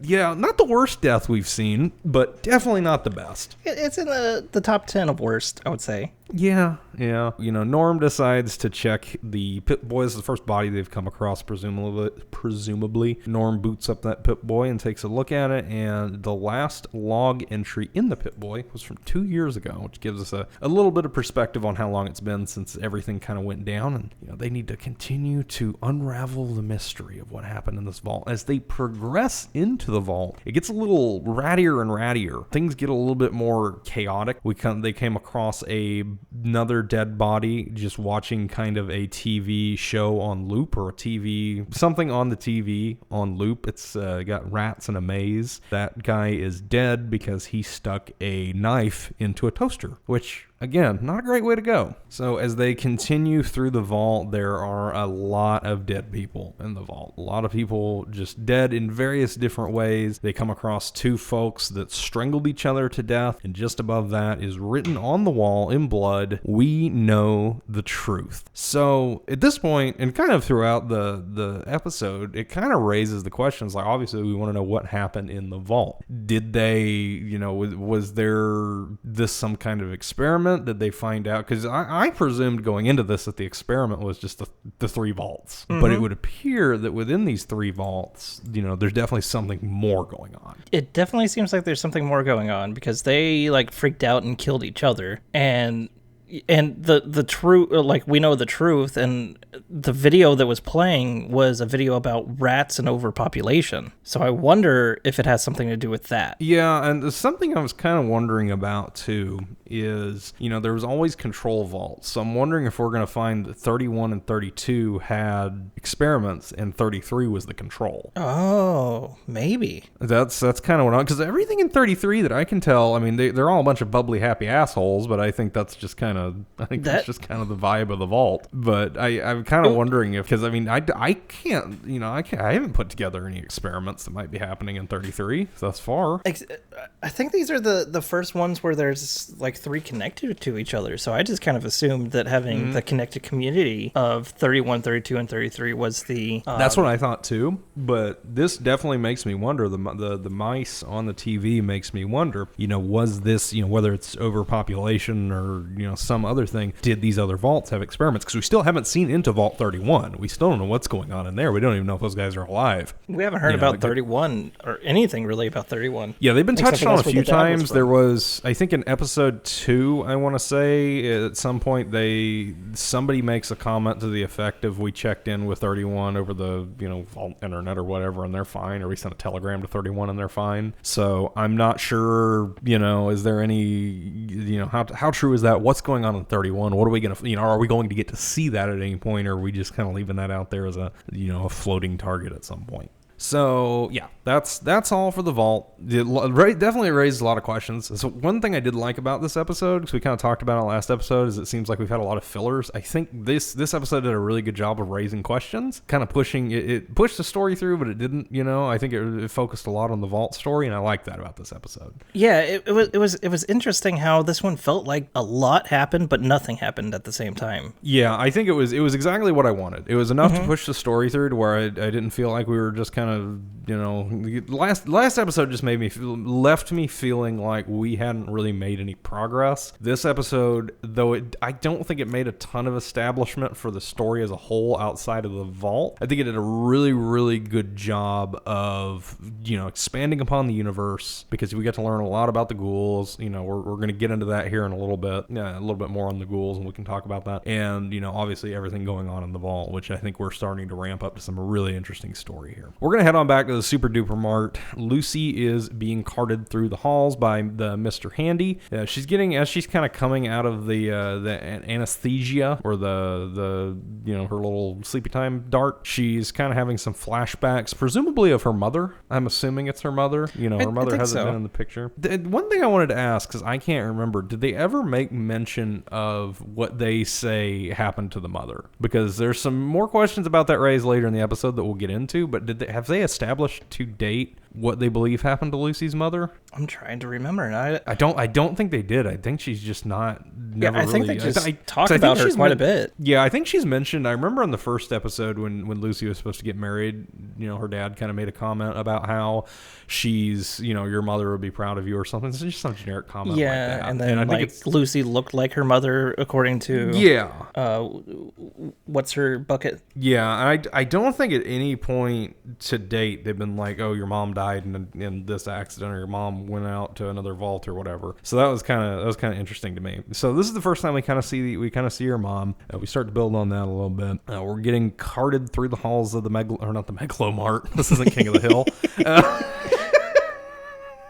Speaker 1: Yeah, not the worst death we've seen, but definitely not the best.
Speaker 2: It's in the top 10 of worst, I would say.
Speaker 1: Yeah. Norm decides to check the Pip-Bois. Is the first body they've come across, presumably. Norm boots up that Pip-Bois and takes a look at it, and the last log entry in the Pip-Bois was from 2 years ago, which gives us a little bit of perspective on how long it's been since everything kind of went down, and they need to continue to unravel the mystery of what happened in this vault. As they progress into the vault, it gets a little rattier and rattier. Things get a little bit more chaotic. They came across another dead body just watching kind of a TV show on loop, or something on the TV on loop. It's got rats in a maze. That guy is dead because he stuck a knife into a toaster, which, again, not a great way to go. So as they continue through the vault, there are a lot of dead people in the vault. A lot of people just dead in various different ways. They come across two folks that strangled each other to death, and just above that is written on the wall in blood, "We know the truth." So at this point, and kind of throughout the episode, it kind of raises the questions, like, obviously we want to know what happened in the vault. Did they, was there this some kind of experiment? Did they find out? Because I presumed going into this that the experiment was just the three vaults. Mm-hmm. But it would appear that within these three vaults, there's definitely something more going on.
Speaker 2: It definitely seems like there's something more going on, because they freaked out and killed each other, and the truth, we know the truth, and the video that was playing was a video about rats and overpopulation. So I wonder if it has something to do with that.
Speaker 1: Yeah, and something I was kind of wondering about too is, there was always control vaults. So I'm wondering if we're going to find that 31 and 32 had experiments and 33 was the control.
Speaker 2: Oh, maybe.
Speaker 1: That's kind of what because everything in 33 that I can tell, they're all a bunch of bubbly, happy assholes, but I think that's just kind of, that's just kind of the vibe of the vault. But I'm kind of wondering if, because I can't, I haven't put together any experiments that might be happening in 33 thus far.
Speaker 2: I think these are the first ones where there's three connected to each other. So I just kind of assumed that having the connected community of 31, 32, and 33 was the...
Speaker 1: That's what I thought too, but this definitely makes me wonder. The mice on the TV makes me wonder, was this, whether it's overpopulation or, some other thing, did these other vaults have experiments? Because we still haven't seen into Vault 31. We still don't know what's going on in there. We don't even know if those guys are alive.
Speaker 2: We haven't heard about 31 or anything really about 31.
Speaker 1: Yeah, they've been touched on a few times. There was, I think in episode 2, I want to say, at some point somebody makes a comment to the effect of, we checked in with 31 over the vault internet or whatever, and they're fine, or we sent a telegram to 31 and they're fine. So I'm not sure, is there any, how true is that? What's going on in 31? What are we going to, are we going to get to see that at any point, or are we just kind of leaving that out there as a, a floating target at some point? So, yeah, that's all for the vault. It definitely raised a lot of questions. So one thing I did like about this episode, because we kind of talked about it last episode, is it seems like we've had a lot of fillers. I think this episode did a really good job of raising questions, kind of pushing it pushed the story through, but it didn't, I think it focused a lot on the vault story, and I like that about this episode.
Speaker 2: Yeah, it was interesting how this one felt like a lot happened, but nothing happened at the same time.
Speaker 1: Yeah, I think it was exactly what I wanted. It was enough to push the story through to where I didn't feel like we were just kind of, last episode just left me feeling like we hadn't really made any progress. This episode, though, I don't think it made a ton of establishment for the story as a whole outside of the vault. I think it did a really, really good job of, expanding upon the universe, because we get to learn a lot about the ghouls. We're going to get into that here in a little bit. Yeah, a little bit more on the ghouls, and we can talk about that. And, obviously everything going on in the vault, which I think we're starting to ramp up to some really interesting story here. We're going to head on back to the Super Duper Mart. Lucy is being carted through the halls by the Mr. Handy. She's kind of coming out of the anesthesia, or the her little sleepy time dart. She's kind of having some flashbacks, presumably of her mother. I'm assuming it's her mother. Her mother hasn't been in the picture. One thing I wanted to ask, because I can't remember, did they ever make mention of what they say happened to the mother? Because there's some more questions about that raised later in the episode that we'll get into, but have they established to date what they believe happened to Lucy's mother?
Speaker 2: I'm trying to remember, and
Speaker 1: I don't think they did. I think she's just not.
Speaker 2: I think they just talked about her quite a bit.
Speaker 1: Yeah, I think she's mentioned. I remember in the first episode when Lucy was supposed to get married, her dad kind of made a comment about how she's, your mother would be proud of you or something. It's just some generic comment like that.
Speaker 2: And then I think Lucy looked like her mother according to what's her bucket?
Speaker 1: Yeah, I don't think at any point to date they've been like, oh, your mom died in this accident, or your mom went out to another vault or whatever. So that was kind of interesting to me. So this is the first time we kind of see her mom. We start to build on that a little bit. We're getting carted through the halls of not the Megalomart. This isn't King of the Hill.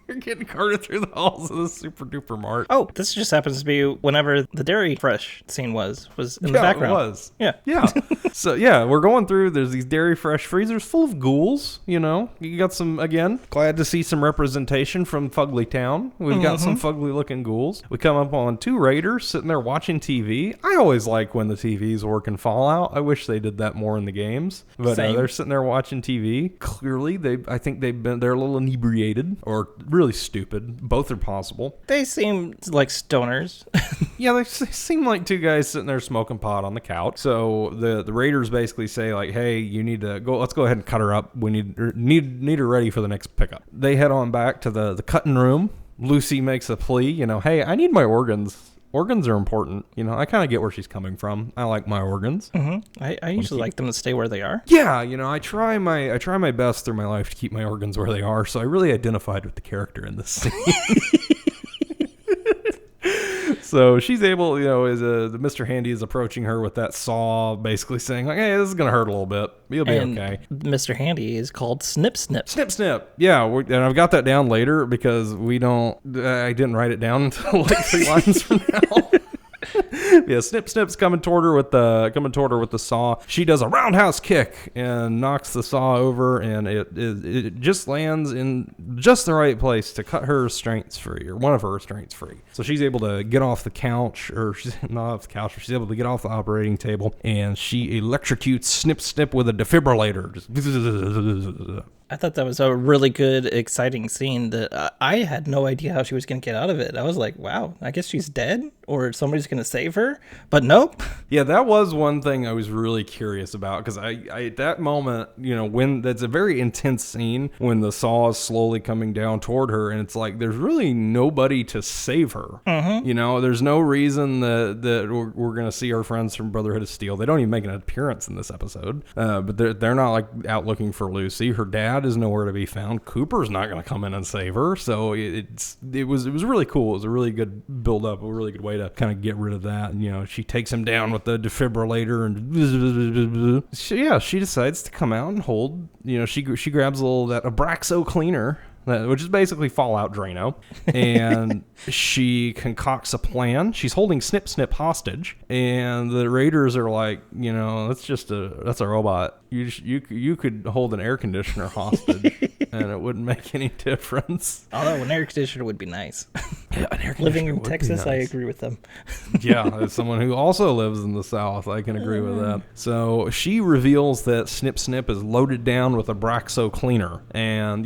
Speaker 1: You're getting carted through the halls of the Super Duper Mart.
Speaker 2: Oh, this just happens to be whenever the Dairy Fresh scene was in the background.
Speaker 1: It was.
Speaker 2: Yeah.
Speaker 1: So we're going through. There's these Dairy Fresh freezers full of ghouls. You got some, again, glad to see some representation from Fugly Town. We've got some fugly looking ghouls. We come up on 2 raiders sitting there watching TV. I always like when the TVs work in Fallout. I wish they did that more in the games. But they're sitting there watching TV. Clearly, I think they're a little inebriated, or really stupid. Both are possible.
Speaker 2: They seem like stoners.
Speaker 1: Yeah, they seem like 2 guys sitting there smoking pot on the couch. So the raiders basically say, like, hey, you need to go. Let's go ahead and cut her up. We need her ready for the next pickup. They head on back to the cutting room. Lucy makes a plea. Hey, I need my organs. Organs are important. I kind of get where she's coming from. I like my organs.
Speaker 2: Mm-hmm. I usually like them to stay where they are.
Speaker 1: Yeah, I try my best through my life to keep my organs where they are. So I really identified with the character in this scene. So she's able, the Mr. Handy is approaching her with that saw, basically saying, like, hey, this is going to hurt a little bit. You'll be okay.
Speaker 2: Mr. Handy is called Snip Snip.
Speaker 1: Snip Snip. Yeah, and I've got that down later because I didn't write it down until like 3 lines from now. Yeah, Snip Snip's coming toward her with the saw. She does a roundhouse kick and knocks the saw over, and it just lands in just the right place to cut her restraints free, or one of her restraints free. So she's able to get off the couch, or she's not off the couch, but she's able to get off the operating table, and she electrocutes Snip Snip with a defibrillator. Just
Speaker 2: I thought that was a really good, exciting scene that I had no idea how she was going to get out of it. I was like, wow, I guess she's dead, or somebody's going to save her. But nope.
Speaker 1: Yeah, that was one thing I was really curious about, because I at that moment, when that's a very intense scene when the saw is slowly coming down toward her, and it's like there's really nobody to save her. Mm-hmm. There's no reason that we're going to see our friends from Brotherhood of Steel. They don't even make an appearance in this episode, but they're not like out looking for Lucy. Her dad is nowhere to be found. Cooper's not going to come in and save her. So it was really cool. It was a really good build up, a really good way to kind of get rid of that. And, she takes him down with the defibrillator, and she decides to come out and hold. She grabs that Abraxo cleaner, which is basically Fallout Drano, and she concocts a plan. She's holding Snip Snip hostage, and the raiders are like, that's a robot. You could hold an air conditioner hostage, and it wouldn't make any difference.
Speaker 2: Although an air conditioner would be nice.
Speaker 1: Yeah, an air conditioner
Speaker 2: Living in
Speaker 1: would
Speaker 2: Texas,
Speaker 1: be nice.
Speaker 2: I agree with them.
Speaker 1: Yeah, as someone who also lives in the South, I can agree with that. So she reveals that Snip Snip is loaded down with Abraxo cleaner, and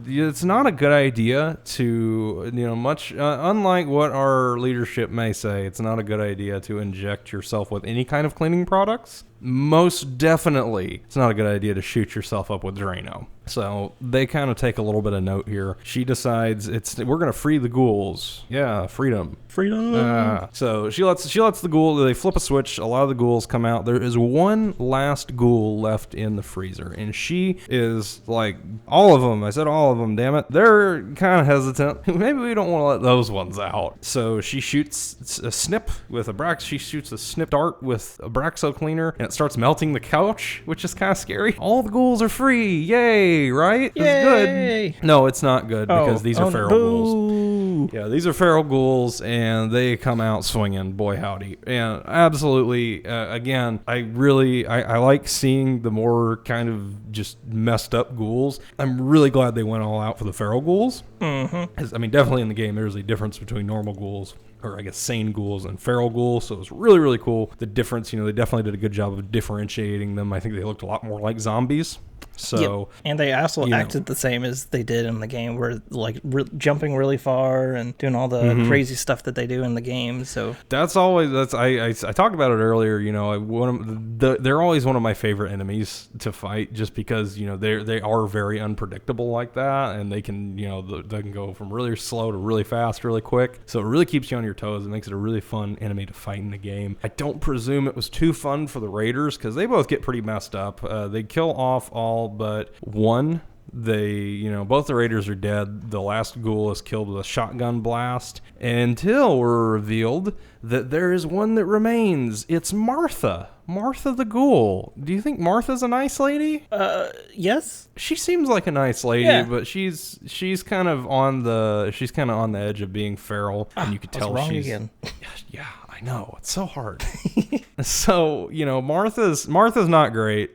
Speaker 1: it's not a good idea to much unlike what our leadership may say. It's not a good idea to inject yourself with any kind of cleaning products. Most definitely, it's not a good idea to shoot yourself up with Drano. So they kind of take a little bit of note here. She decides we're gonna free the ghouls. Yeah, freedom. So she lets the ghoul. They flip a switch. A lot of the ghouls come out. There is one last ghoul left in the freezer, and she is like, all of them. I said all of them. Damn it. They're kind of hesitant. Maybe we don't want to let those ones out. So she shoots a snip with a She shoots a snip dart with a Braxo cleaner, and it starts melting the couch, which is kind of scary. All the ghouls are free. Yay! Right?
Speaker 2: Yay!
Speaker 1: It's good. No, it's not good because these are feral ghouls. Yeah, these are feral ghouls, and they come out swinging. Boy, howdy. And absolutely, again, I like seeing the more kind of just messed up ghouls. I'm really glad they went all out for the feral ghouls. Mm-hmm. I mean, definitely in the game, there's a difference between normal ghouls, or I guess sane ghouls, and feral ghouls. So it was really, really cool. The difference, they definitely did a good job of differentiating them. I think they looked a lot more like zombies. So,
Speaker 2: and they also acted the same as they did in the game, where like jumping really far and doing all the crazy stuff that they do in the game. So
Speaker 1: I talked about it earlier. They're always one of my favorite enemies to fight, just because they are very unpredictable like that, and they can they can go from really slow to really fast, really quick. So it really keeps you on your toes. It makes it a really fun enemy to fight in the game. I don't presume it was too fun for the raiders, because they both get pretty messed up. They kill off all but one. Both the raiders are dead. The last ghoul is killed with a shotgun blast, until we're revealed that there is one that remains. It's Martha the ghoul. Do you think Martha's a nice lady?
Speaker 2: Yes.
Speaker 1: She seems like a nice lady, but she's kind of on the edge of being feral, and you could tell
Speaker 2: wrong
Speaker 1: she's
Speaker 2: again.
Speaker 1: Yeah, I know, it's so hard. So Martha's not great.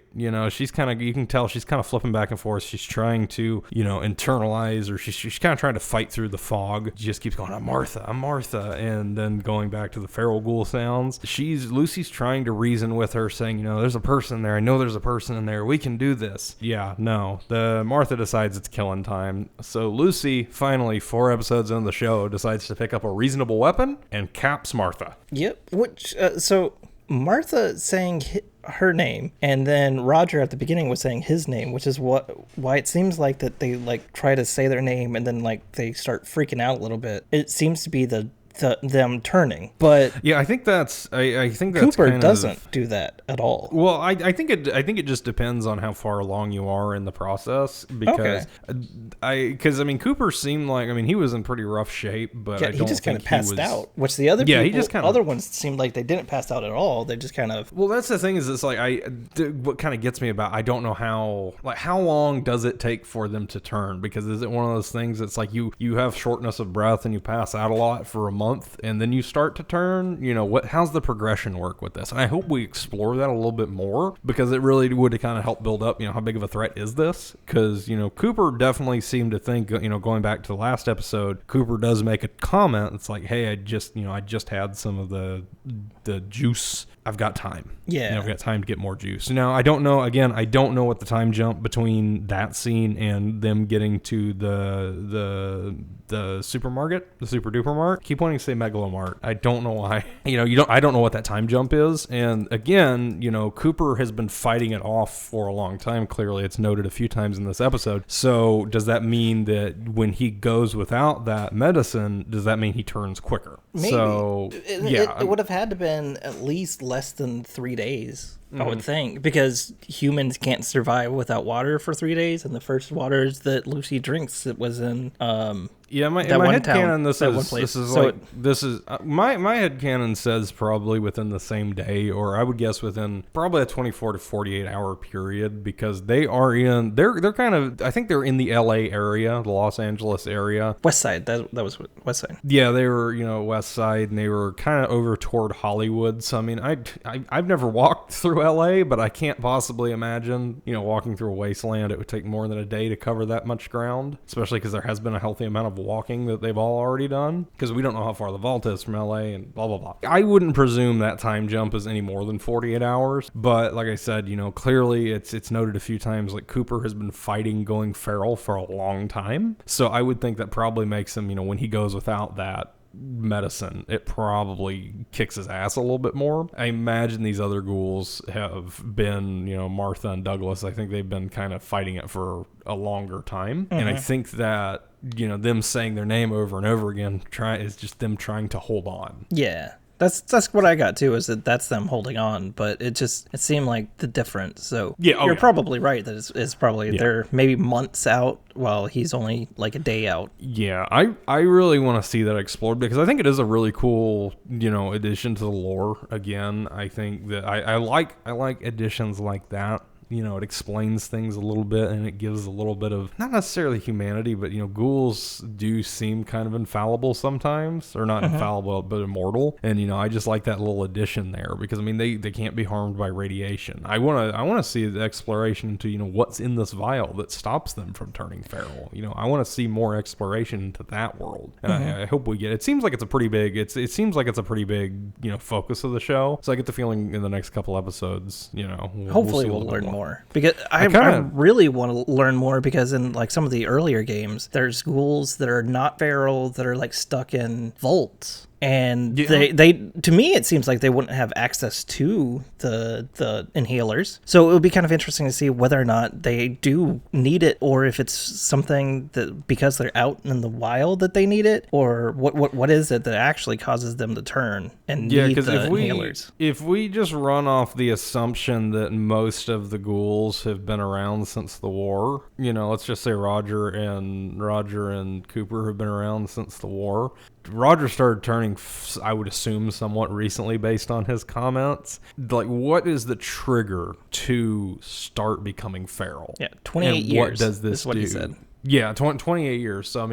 Speaker 1: She's kind of, you can tell she's kind of flipping back and forth. She's trying to, internalize, or she's kind of trying to fight through the fog. She just keeps going, I'm Martha, and then going back to the feral ghoul sounds. Lucy's trying to reason with her, saying, there's a person there. I know there's a person in there. We can do this. Yeah, no. Martha decides it's killing time. So Lucy, finally, 4 episodes into the show, decides to pick up a reasonable weapon and caps Martha.
Speaker 2: Yep. So Martha saying her name, and then Roger at the beginning was saying his name, which is why it seems like that they like try to say their name and then like they start freaking out a little bit. It seems to be them turning, but
Speaker 1: yeah, I think that's
Speaker 2: Cooper doesn't do that at all.
Speaker 1: Well, I think it just depends on how far along you are in the process, because Cooper seemed like, he was in pretty rough shape, but I don't
Speaker 2: he just kind of passed out, which the other other ones seemed like they didn't pass out at all. They just kind of,
Speaker 1: well, that's the thing, is it's like what kind of gets me about, I don't know how long does it take for them to turn, because is it one of those things that's like you have shortness of breath and you pass out a lot for a month, and then you start to turn, how's the progression work with this? And I hope we explore that a little bit more, because it really would kind of help build up, how big of a threat is this? Because, Cooper definitely seemed to think, going back to the last episode, Cooper does make a comment. It's like, hey, I just had some of the juice. I've got time.
Speaker 2: Yeah.
Speaker 1: I've got time to get more juice. Now, I don't know what the time jump between that scene and them getting to the supermarket, the super duper mart. Keep wanting to say Megalomart. I don't know why. I don't know what that time jump is. And again, Cooper has been fighting it off for a long time. Clearly, it's noted a few times in this episode. So does that mean that when he goes without that medicine, does that mean he turns quicker?
Speaker 2: Maybe.
Speaker 1: So
Speaker 2: it would have had to been at least less than 3 days. I would think, because humans can't survive without water for 3 days, and the first waters that Lucy drinks, it was in
Speaker 1: my headcanon, my headcanon says probably within the same day, or I would guess within probably a 24 to 48 hour period, because they're kind of, I think they're in the LA area, the Los Angeles area.
Speaker 2: West Side, that was West Side.
Speaker 1: Yeah, they were, West Side, and they were kind of over toward Hollywood. So I've never walked through LA, but I can't possibly imagine, walking through a wasteland. It would take more than a day to cover that much ground, especially because there has been a healthy amount of walking that they've all already done, because we don't know how far the vault is from LA and blah blah blah. I wouldn't presume that time jump is any more than 48 hours, but like I said, clearly it's noted a few times, like Cooper has been fighting going feral for a long time, so I would think that probably makes him, when he goes without that medicine, it probably kicks his ass a little bit more. I imagine these other ghouls have been, Martha and Douglas, I think they've been kind of fighting it for a longer time. And I think that, them saying their name over and over again is just them trying to hold on.
Speaker 2: Yeah. That's what I got too, is that's them holding on, but it seemed like the difference. So you're probably right that it's probably they're maybe months out while he's only like a day out.
Speaker 1: Yeah, I really want to see that explored, because I think it is a really cool, addition to the lore. Again, I think that I like additions like that. It explains things a little bit, and it gives a little bit of, not necessarily humanity, but, ghouls do seem kind of infallible sometimes, or not infallible, but immortal. And, I just like that little addition there, because, they can't be harmed by radiation. I want to see the exploration into, what's in this vial that stops them from turning feral. I want to see more exploration into that world. And I hope we get, it seems like it's a pretty big, focus of the show. So I get the feeling in the next couple episodes,
Speaker 2: hopefully we'll learn more, because I really want to learn more, because in like some of the earlier games, there's ghouls that are not feral that are like stuck in vaults. And they to me, it seems like they wouldn't have access to the inhalers. So it would be kind of interesting to see whether or not they do need it, or if it's something that because they're out in the wild that they need it, or what is it that actually causes them to turn and need the inhalers.
Speaker 1: If we just run off the assumption that most of the ghouls have been around since the war, let's just say Roger and Cooper have been around since the war. Roger started turning, I would assume, somewhat recently based on his comments. Like, what is the trigger to start becoming feral?
Speaker 2: Yeah, 28 years.
Speaker 1: What does this do?
Speaker 2: He said.
Speaker 1: Yeah, 28 years. So,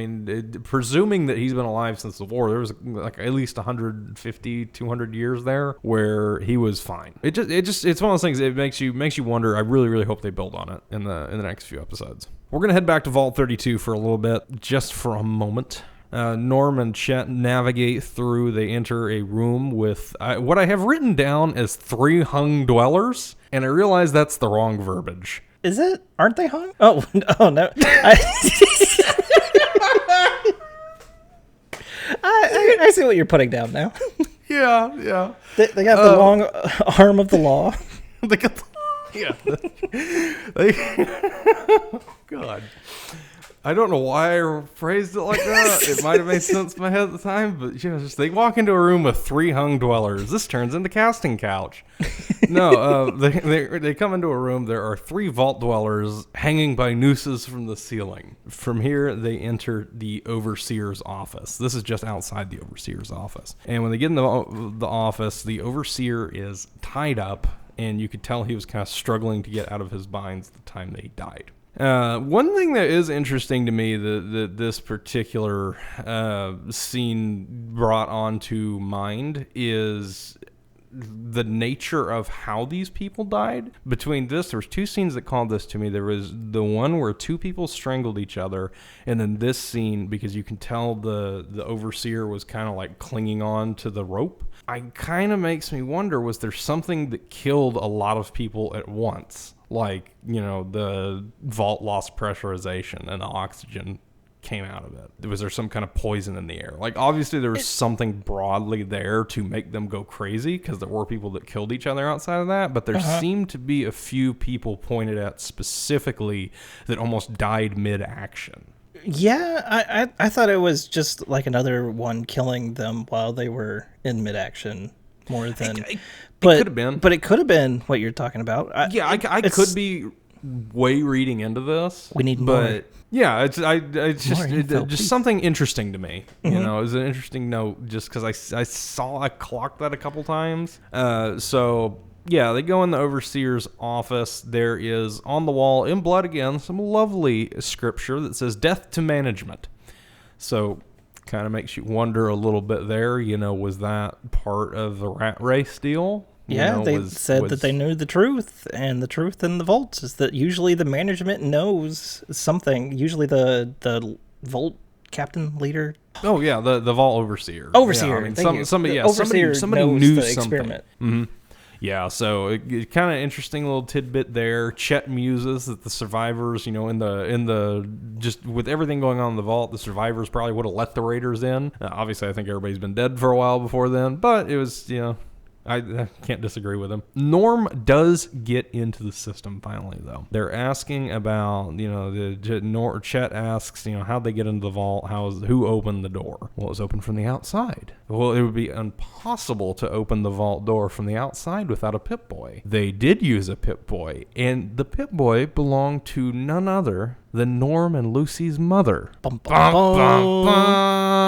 Speaker 1: presuming that he's been alive since the war, there was like at least 150, 200 years there where he was fine. It's one of those things. It makes you wonder. I really, really hope they build on it in the next few episodes. We're going to head back to Vault 32 for a little bit, just for a moment. Norm and Chet navigate through. They enter a room with what I have written down as 3 hung dwellers, and I realize that's the wrong verbiage.
Speaker 2: Is it? Aren't they hung? Oh no. I see what you're putting down now.
Speaker 1: Yeah.
Speaker 2: They got the long arm of the law.
Speaker 1: They got God. I don't know why I phrased it like that. It might have made sense in my head at the time, but just they walk into a room with 3 hung dwellers. This turns into casting couch. No, they come into a room. There are 3 vault dwellers hanging by nooses from the ceiling. From here, they enter the overseer's office. This is just outside the overseer's office. And when they get in the office, the overseer is tied up, and you could tell he was kind of struggling to get out of his binds at the time that he died. One thing that is interesting to me that this particular scene brought onto mind is the nature of how these people died. Between this, there was 2 scenes that called this to me. There was the one where 2 people strangled each other, and then this scene, because you can tell the overseer was kind of like clinging on to the rope. It kind of makes me wonder, was there something that killed a lot of people at once? Like, the vault lost pressurization and the oxygen came out of it. Was there some kind of poison in the air? Like, obviously there was something broadly there to make them go crazy, because there were people that killed each other outside of that, but there seemed to be a few people pointed at specifically that almost died mid-action.
Speaker 2: Yeah, I thought it was just like another one killing them while they were in mid-action more than... It
Speaker 1: could have been.
Speaker 2: But it could have been what you're talking about.
Speaker 1: I could be way reading into this.
Speaker 2: We need more.
Speaker 1: But yeah, it's just something interesting to me. Mm-hmm. It was an interesting note just because I clocked that a couple times. So yeah, they go in the overseer's office. There is on the wall in blood again some lovely scripture that says "Death to Management." So kind of makes you wonder a little bit there. Was that part of the rat race deal?
Speaker 2: Yeah, they said that they knew the truth, and the truth in the vaults is that usually the management knows something. Usually the vault captain, leader.
Speaker 1: Oh yeah, the vault overseer.
Speaker 2: Overseer.
Speaker 1: Yeah, somebody
Speaker 2: knows
Speaker 1: knew
Speaker 2: the
Speaker 1: something.
Speaker 2: experiment.
Speaker 1: Mm-hmm. Yeah, so kind of interesting little tidbit there. Chet muses that the survivors, in the just with everything going on in the vault, the survivors probably would have let the raiders in. Obviously, I think everybody's been dead for a while before then, but it was, I can't disagree with him. Norm does get into the system finally, though. They're asking about, Chet asks, how'd they get into the vault? Who opened the door? Well, it was opened from the outside. Well, it would be impossible to open the vault door from the outside without a Pip-Bois. They did use a Pip-Bois, and the Pip-Bois belonged to none other than Norm and Lucy's mother.
Speaker 2: Bum, bum, bum.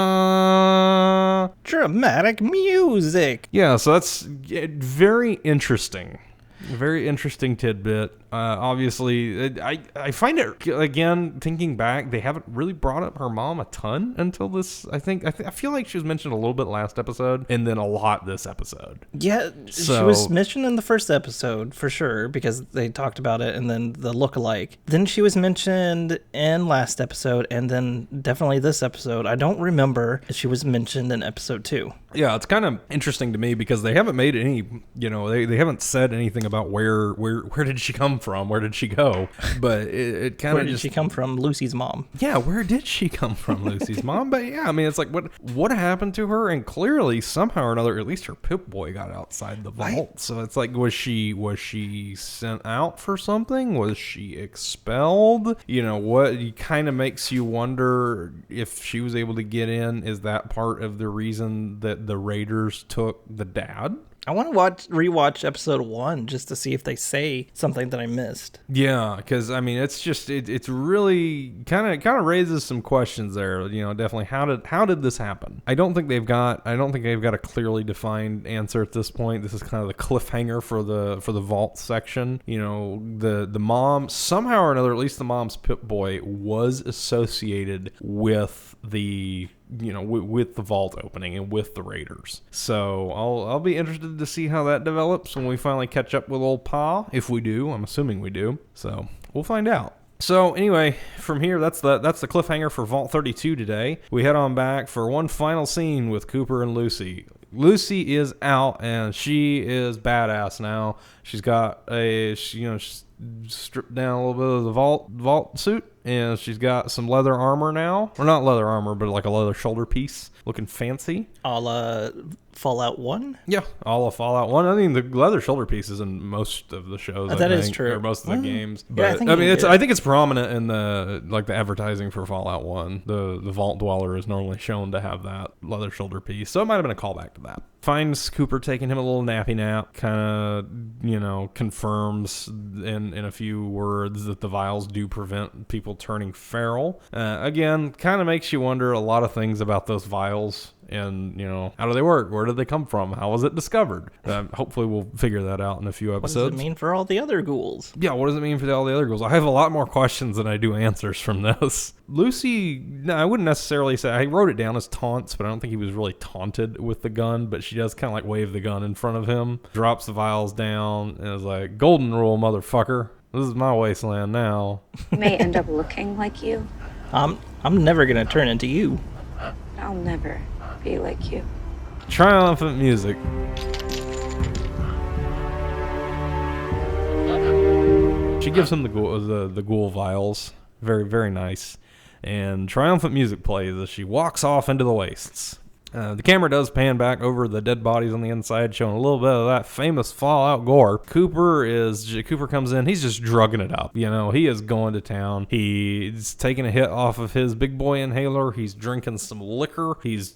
Speaker 2: Dramatic music.
Speaker 1: Yeah, so that's very interesting. Very interesting tidbit. Obviously, I find it, again, thinking back, they haven't really brought up her mom a ton until this. I feel like she was mentioned a little bit last episode and then a lot this episode.
Speaker 2: Yeah, she was mentioned in the first episode for sure because they talked about it, and then the look-alike. Then she was mentioned in last episode, and then definitely this episode. I don't remember if she was mentioned in episode 2.
Speaker 1: Yeah, it's kind of interesting to me because they haven't made any, they haven't said anything about where did she come from? Where did she go? But it kind of
Speaker 2: Where did she come from? Lucy's mom.
Speaker 1: Yeah, where did she come from? Lucy's mom? But yeah, I mean, it's like, what happened to her? And clearly, somehow or another, at least her Pip-Bois got outside the vault. So it's like, was she sent out for something? Was she expelled? What kind of makes you wonder if she was able to get in. Is that part of the reason that the raiders took the dad?
Speaker 2: I want to rewatch episode 1 just to see if they say something that I missed.
Speaker 1: Yeah, because I mean, it's just it's really kind of raises some questions there. Definitely how did this happen? I don't think they've got a clearly defined answer at this point. This is kind of the cliffhanger for the vault section. The mom somehow or another, at least the mom's Pip-Bois was associated with the with the vault opening and with the raiders. So I'll be interested to see how that develops when we finally catch up with old Pa. If we do, I'm assuming we do. So we'll find out. So anyway, from here, that's the cliffhanger for Vault 32 today. We head on back for one final scene with Cooper and Lucy. Lucy is out and she is badass now. She's got she's stripped down a little bit of the vault suit, and she's got some leather armor now. Or not leather armor, but like a leather shoulder piece, looking fancy.
Speaker 2: A la Fallout 1?
Speaker 1: Yeah, a la Fallout 1. I mean, the leather shoulder piece is in most of the shows.
Speaker 2: That is true.
Speaker 1: Or most of the games.
Speaker 2: But
Speaker 1: yeah, I think it's prominent in the advertising for Fallout 1. The Vault Dweller is normally shown to have that leather shoulder piece, so it might have been a callback to that. Finds Cooper taking him a little nappy nap, kind of, confirms in a few words that the vials do prevent people turning feral. Again, kind of makes you wonder a lot of things about those vials. And, how do they work? Where did they come from? How was it discovered? Hopefully we'll figure that out in a few episodes.
Speaker 2: What does it mean for all the other ghouls?
Speaker 1: Yeah, what does it mean for all the other ghouls? I have a lot more questions than I do answers from this. Lucy, no, I wouldn't necessarily say, I wrote it down as taunts, but I don't think he was really taunted with the gun, but she does kind of like wave the gun in front of him, drops the vials down, and is like, golden rule, motherfucker. This is my wasteland now.
Speaker 6: You may end up looking like you.
Speaker 2: I'm never going to turn into you.
Speaker 6: I'll never be like you.
Speaker 1: Triumphant music. She gives him the ghoul vials. Very, very nice. And triumphant music plays as she walks off into the wastes. The camera does pan back over the dead bodies on the inside, showing a little bit of that famous Fallout gore. Cooper comes in. He's just drugging it up. He is going to town. He's taking a hit off of his big boy inhaler. He's drinking some liquor. He's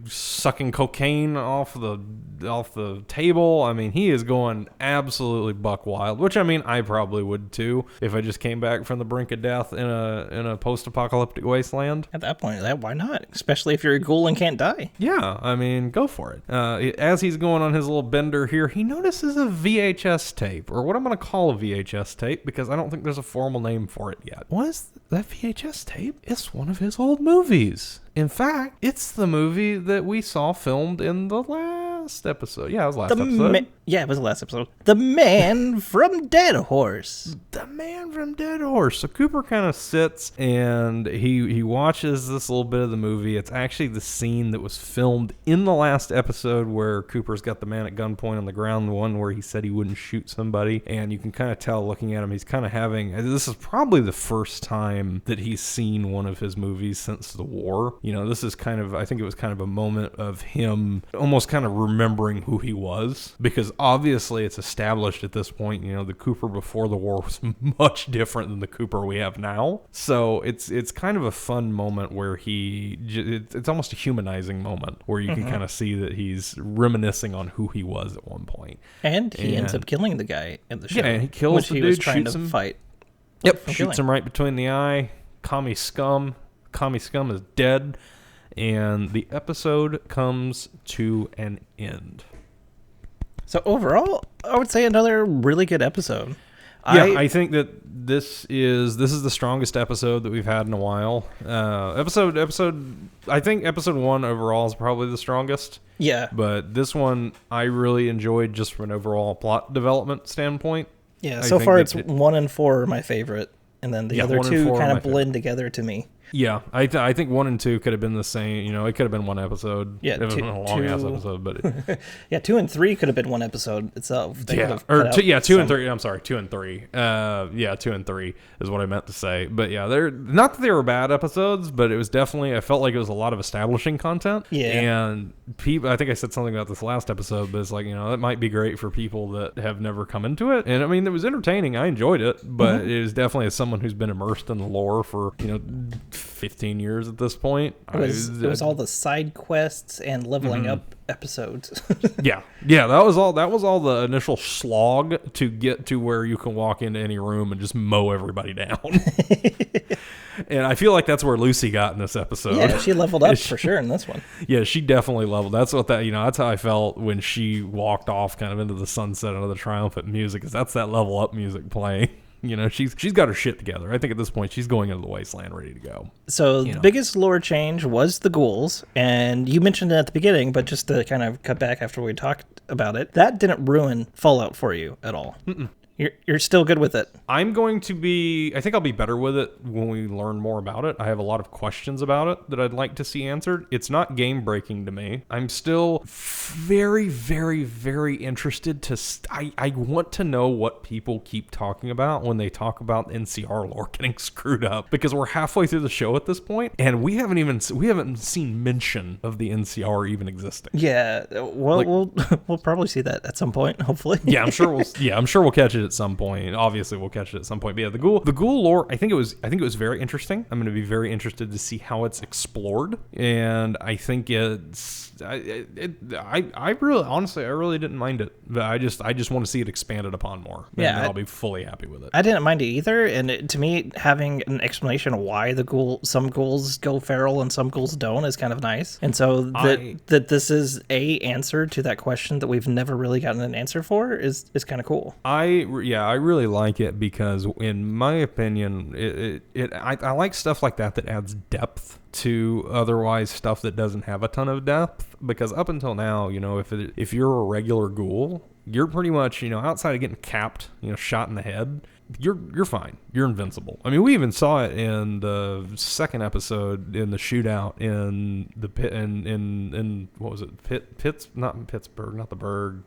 Speaker 1: sucking cocaine off the table. I mean, he is going absolutely buck wild, which I mean, I probably would too if I just came back from the brink of death in a post-apocalyptic wasteland.
Speaker 2: At that point, why not? Especially if you're a ghoul and can't die.
Speaker 1: Yeah, I mean, go for it. As he's going on his little bender here, he notices a VHS tape, or what I'm going to call a VHS tape, because I don't think there's a formal name for it yet. What is that VHS tape? It's one of his old movies. In fact, it's the movie that we saw filmed in the last last episode. Yeah, it was last episode.
Speaker 2: Yeah, it was the last episode. The man from Dead Horse.
Speaker 1: The man from Dead Horse. So Cooper kind of sits and he watches this little bit of the movie. It's actually the scene that was filmed in the last episode where Cooper's got the man at gunpoint on the ground, the one where he said he wouldn't shoot somebody. And you can kind of tell looking at him, he's kind of having, this is probably the first time that he's seen one of his movies since the war. You know, this is kind of, I think it was kind of a moment of him almost kind of remembering who he was, because obviously it's established at this point, you know, the Cooper before the war was much different than the Cooper we have now. So it's kind of a fun moment where it's almost a humanizing moment where you can kind of see that he's reminiscing on who he was at one point.
Speaker 2: And he ends up killing the guy in the show.
Speaker 1: Yeah, he kills the dude,
Speaker 2: was trying
Speaker 1: shoots
Speaker 2: to
Speaker 1: him.
Speaker 2: Fight.
Speaker 1: Yep, shoots him right between the eye. Commie scum. Commie scum is dead. And the episode comes to an end.
Speaker 2: So overall, I would say another really good episode.
Speaker 1: Yeah, I think that this is the strongest episode that we've had in a while. I think episode 1 overall is probably the strongest.
Speaker 2: Yeah.
Speaker 1: But this one I really enjoyed just from an overall plot development standpoint.
Speaker 2: Yeah, so far it's 1 and 4 are my favorite. And then the other two kind of blend together to me.
Speaker 1: Yeah, I think 1 and 2 could have been the same. You know, it could have been one episode.
Speaker 2: Yeah,
Speaker 1: it was a long ass episode, but
Speaker 2: yeah, 2 and 3 could have been one episode itself. They
Speaker 1: 2 and 3. I'm sorry, 2 and 3. 2 and 3 is what I meant to say. But yeah, they're not that they were bad episodes, but it was definitely, I felt like it was a lot of establishing content.
Speaker 2: Yeah,
Speaker 1: and people, I think I said something about this last episode, but it's like, you know, that might be great for people that have never come into it. And I mean, it was entertaining. I enjoyed it, but it was definitely as someone who's been immersed in the lore for 15 years at this point.
Speaker 2: It was all the side quests and leveling up episodes.
Speaker 1: yeah, that was all the initial slog to get to where you can walk into any room and just mow everybody down. And I feel like that's where Lucy got in this episode.
Speaker 2: Yeah, she leveled up for sure in this one.
Speaker 1: Yeah, she definitely leveled. That's how I felt when she walked off kind of into the sunset under the triumphant music, because that's that level up music playing. You know, she's got her shit together. I think at this point she's going into the wasteland ready to go.
Speaker 2: So the biggest lore change was the ghouls, and you mentioned it at the beginning, but just to kind of cut back after we talked about it, that didn't ruin Fallout for you at all. You're still good with it. I
Speaker 1: think I'll be better with it when we learn more about it. I have a lot of questions about it that I'd like to see answered. It's not game breaking to me. I'm still very, very, very interested I want to know what people keep talking about when they talk about NCR lore getting screwed up, because we're halfway through the show at this point and we haven't seen mention of the NCR even existing.
Speaker 2: Yeah, well, we'll probably see that at some point, hopefully.
Speaker 1: Yeah, I'm sure we'll catch it at some point. Obviously we'll catch it at some point. But yeah, the ghoul lore, I think it was very interesting. I'm going to be very interested to see how it's explored, and I think I really didn't mind it, but I just want to see it expanded upon more. And I'll be fully happy with it.
Speaker 2: I didn't mind it either, and to me, having an explanation of why some ghouls go feral and some ghouls don't is kind of nice. And so that this is a answer to that question that we've never really gotten an answer for is kind of cool.
Speaker 1: I really like it because, in my opinion, I like stuff like that adds depth to otherwise stuff that doesn't have a ton of depth. Because up until now, you know, if you're a regular ghoul, you're pretty much, you know, outside of getting capped, you know, shot in the head, you're fine. You're invincible. I mean, we even saw it in the second episode in the shootout in the pit in what was it? Not Pittsburgh, not the Berg.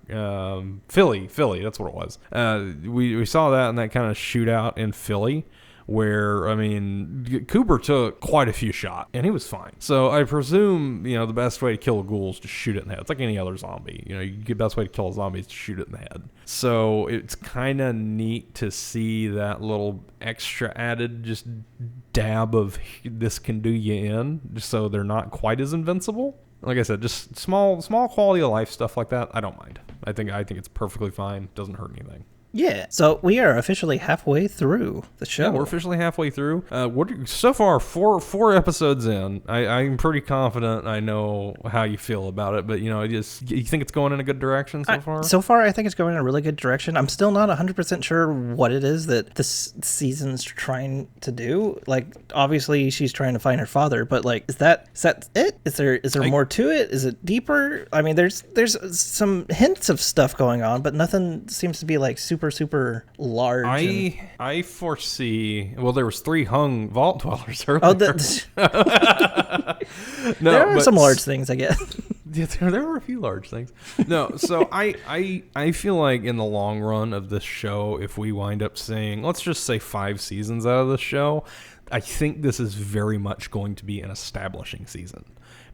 Speaker 1: Philly. That's what it was. We saw that in that kind of shootout in Philly, where, I mean, Cooper took quite a few shots, and he was fine. So I presume, you know, the best way to kill a ghoul is to shoot it in the head. It's like any other zombie. You know, the best way to kill a zombie is to shoot it in the head. So it's kind of neat to see that little extra added just dab of this can do you in, just so they're not quite as invincible. Like I said, just small quality of life stuff like that, I don't mind. I think it's perfectly fine. Doesn't hurt anything.
Speaker 2: Yeah. So we are officially halfway through the show.
Speaker 1: Yeah, we're officially halfway through. So far, four episodes in. I'm pretty confident I know how you feel about it, but you think it's going in a good direction so far?
Speaker 2: So far, I think it's going in a really good direction. I'm still not 100% sure what it is that this season's trying to do. Like, obviously, she's trying to find her father, but like, is that it? Is there more to it? Is it deeper? I mean, there's some hints of stuff going on, but nothing seems to be like super large.
Speaker 1: I foresee. Well, there was 3 hung vault dwellers earlier.
Speaker 2: Oh,
Speaker 1: no,
Speaker 2: there are some large things, I guess.
Speaker 1: Yeah, there were a few large things. No, so I feel like in the long run of this show, if we wind up seeing, let's just say 5 seasons out of the show, I think this is very much going to be an establishing season,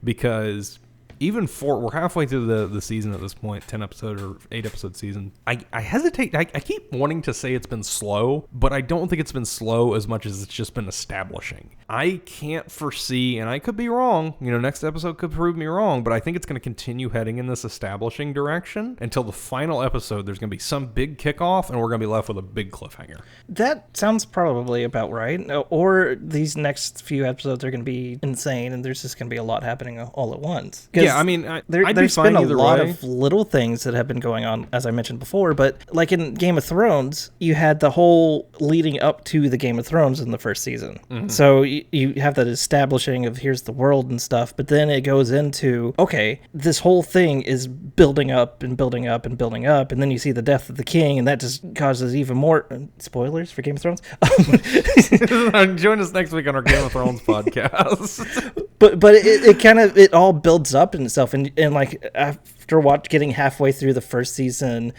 Speaker 1: because even we're halfway through the season at this point, 10 episode or 8 episode season. I hesitate. I keep wanting to say it's been slow, but I don't think it's been slow as much as it's just been establishing. I can't foresee, and I could be wrong, next episode could prove me wrong, but I think it's going to continue heading in this establishing direction until the final episode. There's going to be some big kickoff, and we're going to be left with a big cliffhanger.
Speaker 2: That sounds probably about right. Or these next few episodes are going to be insane, and there's just going to be a lot happening all at once.
Speaker 1: Yeah, I mean,
Speaker 2: there's been a lot of little things that have been going on, as I mentioned before, but like in Game of Thrones, you had the whole leading up to the Game of Thrones in the first season. Mm-hmm. So you have that establishing of here's the world and stuff, but then it goes into, okay, this whole thing is building up and building up and building up, and then you see the death of the king, and that just causes even more spoilers for Game of Thrones.
Speaker 1: Join us next week on our Game of Thrones podcast.
Speaker 2: But it kind of, it all builds up in itself, and like after getting halfway through the first season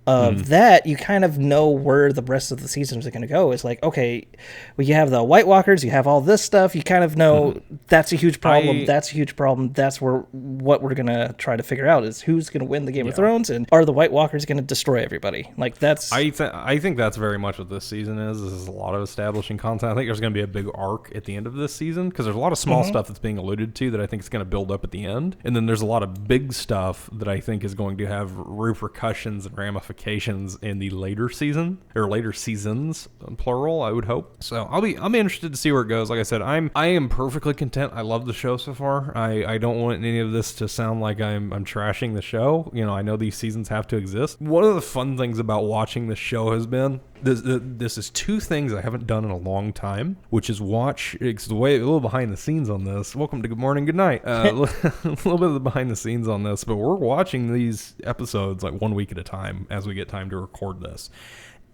Speaker 2: of that, you kind of know where the rest of the seasons are going to go. It's like, okay, well, you have the White Walkers, you have all this stuff, you kind of know that's a huge problem, that's a huge problem, that's what we're going to try to figure out is who's going to win the Game of Thrones, and are the White Walkers going to destroy everybody? Like, that's... I
Speaker 1: think that's very much what this season is. This is a lot of establishing content. I think there's going to be a big arc at the end of this season, because there's a lot of small stuff that's being alluded to that I think is going to build up at the end, and then there's a lot of big stuff that I think is going to have repercussions and ramifications in the later season, or later seasons, plural, I would hope. So I'll be interested to see where it goes. Like I said, I am perfectly content. I love the show so far. I don't want any of this to sound like I'm trashing the show. I know these seasons have to exist. One of the fun things about watching the show has been this is 2 things I haven't done in a long time, which is watch. It's a little behind the scenes on this. Welcome to Good Morning, Good Night. A little bit of the behind the scenes on this, but we're watching these episodes like 1 week at a time as we get time to record this.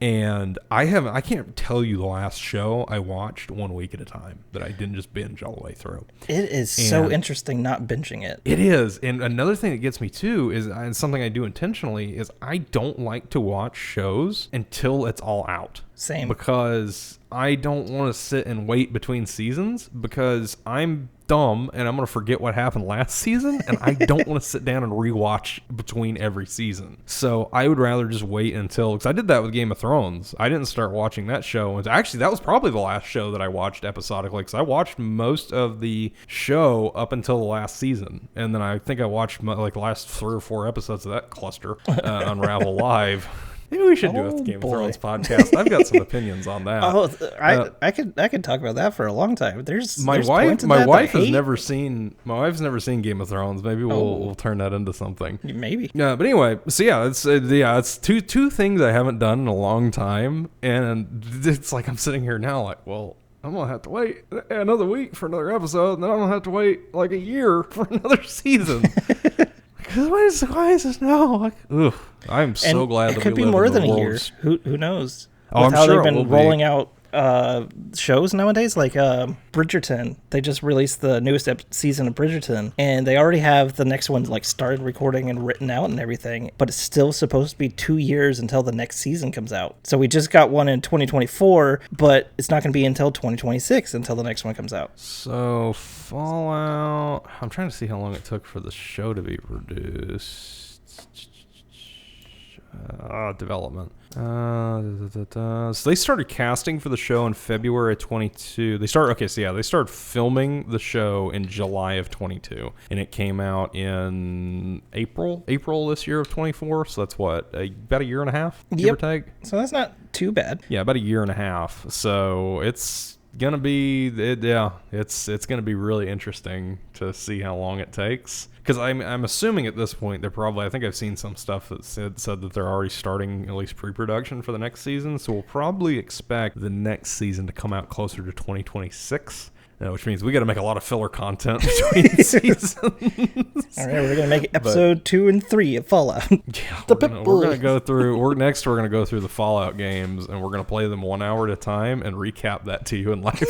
Speaker 1: And I can't tell you the last show I watched 1 week at a time that I didn't just binge all the way through.
Speaker 2: It is so interesting not binging it.
Speaker 1: It is. And another thing that gets me too is, and something I do intentionally, is I don't like to watch shows until it's all out.
Speaker 2: Same.
Speaker 1: Because I don't want to sit and wait between seasons, because I'm dumb and I'm going to forget what happened last season, and I don't want to sit down and rewatch between every season. So I would rather just wait until, because I did that with Game of Thrones. I didn't start watching that show. Actually, that was probably the last show that I watched episodically, because I watched most of the show up until the last season. And then I think I watched like the last 3 or 4 episodes of that cluster Unravel Live. Maybe we should do a Game of Thrones podcast. I've got some opinions on that.
Speaker 2: I could talk about that for a long time.
Speaker 1: My wife has never seen Game of Thrones. Maybe we'll turn that into something.
Speaker 2: Maybe.
Speaker 1: Yeah, but anyway, so it's two things I haven't done in a long time, and it's like I'm sitting here now, like, well, I'm gonna have to wait another week for another episode, and then I'm gonna have to wait like a year for another season. Why is this now? Like, ugh. I'm so glad that
Speaker 2: it could be more than a year. Who knows?
Speaker 1: Oh,
Speaker 2: With
Speaker 1: I'm
Speaker 2: how
Speaker 1: sure
Speaker 2: they've been rolling out shows nowadays, like Bridgerton. They just released the newest season of Bridgerton, and they already have the next one like started recording and written out and everything, but it's still supposed to be 2 years until the next season comes out. So we just got one in 2024, but it's not going to be until 2026 until the next one comes out.
Speaker 1: So Fallout, I'm trying to see how long it took for the show to be produced. Development. So they started casting for the show in February of 22. They started filming the show in July of 22, and it came out in April this year of 24. So that's about a year and a half, give or take.
Speaker 2: So that's not too bad.
Speaker 1: Yeah, about a year and a half. So it's gonna be it's gonna be really interesting to see how long it takes, because I'm assuming at this point they're probably, I think I've seen some stuff that said that they're already starting at least pre-production for the next season, so we'll probably expect the next season to come out closer to 2026. Which means we got to make a lot of filler content between seasons.
Speaker 2: All right, we're gonna make episode 2 and 3 of Fallout.
Speaker 1: Yeah,
Speaker 2: The
Speaker 1: we're gonna
Speaker 2: Pip-Bois.
Speaker 1: go through. We're gonna go through the Fallout games, and we're gonna play them 1 hour at a time and recap that to you in live time.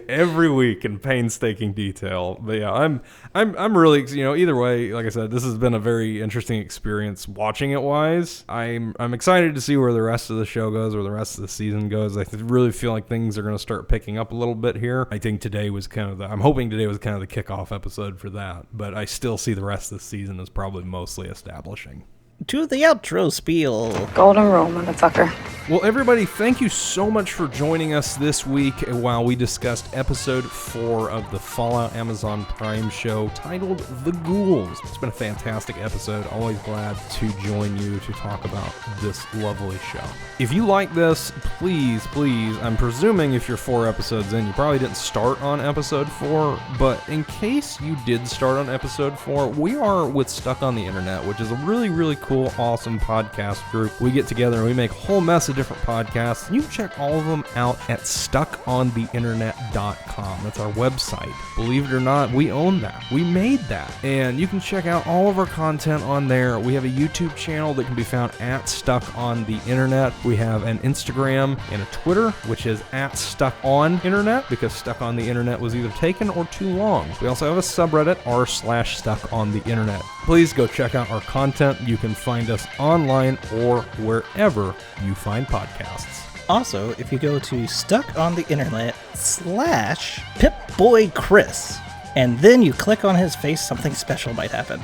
Speaker 1: Every week in painstaking detail. But yeah, I'm really, either way, like I said, this has been a very interesting experience watching it wise. I'm excited to see where the rest of the show goes, where the rest of the season goes. I really feel like things are going to start picking up a little bit here. I think I'm hoping today was kind of the kickoff episode for that, but I still see the rest of the season as probably mostly establishing.
Speaker 2: To the outro spiel.
Speaker 6: Golden rule, motherfucker.
Speaker 1: Well, everybody, thank you so much for joining us this week while we discussed episode 4 of the Fallout Amazon Prime show titled The Ghouls. It's been a fantastic episode. Always glad to join you to talk about this lovely show. If you like this, please, I'm presuming if you're 4 episodes in, you probably didn't start on episode 4, but in case you did start on episode 4, we are with Stuck on the Internet, which is a really, really cool, awesome podcast group. We get together and we make a whole mess of different podcasts. You can check all of them out at stuckontheinternet.com. That's our website. Believe it or not, we own that. We made that. And you can check out all of our content on there. We have a YouTube channel that can be found at Stuck on the Internet. We have an Instagram and a Twitter, which is at Stuck on Internet, because Stuck on the Internet was either taken or too long. We also have a subreddit, r/Stuck on the Internet. Please go check out our content. You can find us online or wherever you find podcasts.
Speaker 2: Also, if you go to stuckontheinternet/Pip-Bois Chris, and then you click on his face, something special might happen.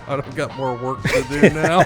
Speaker 1: God, I've got more work to do now.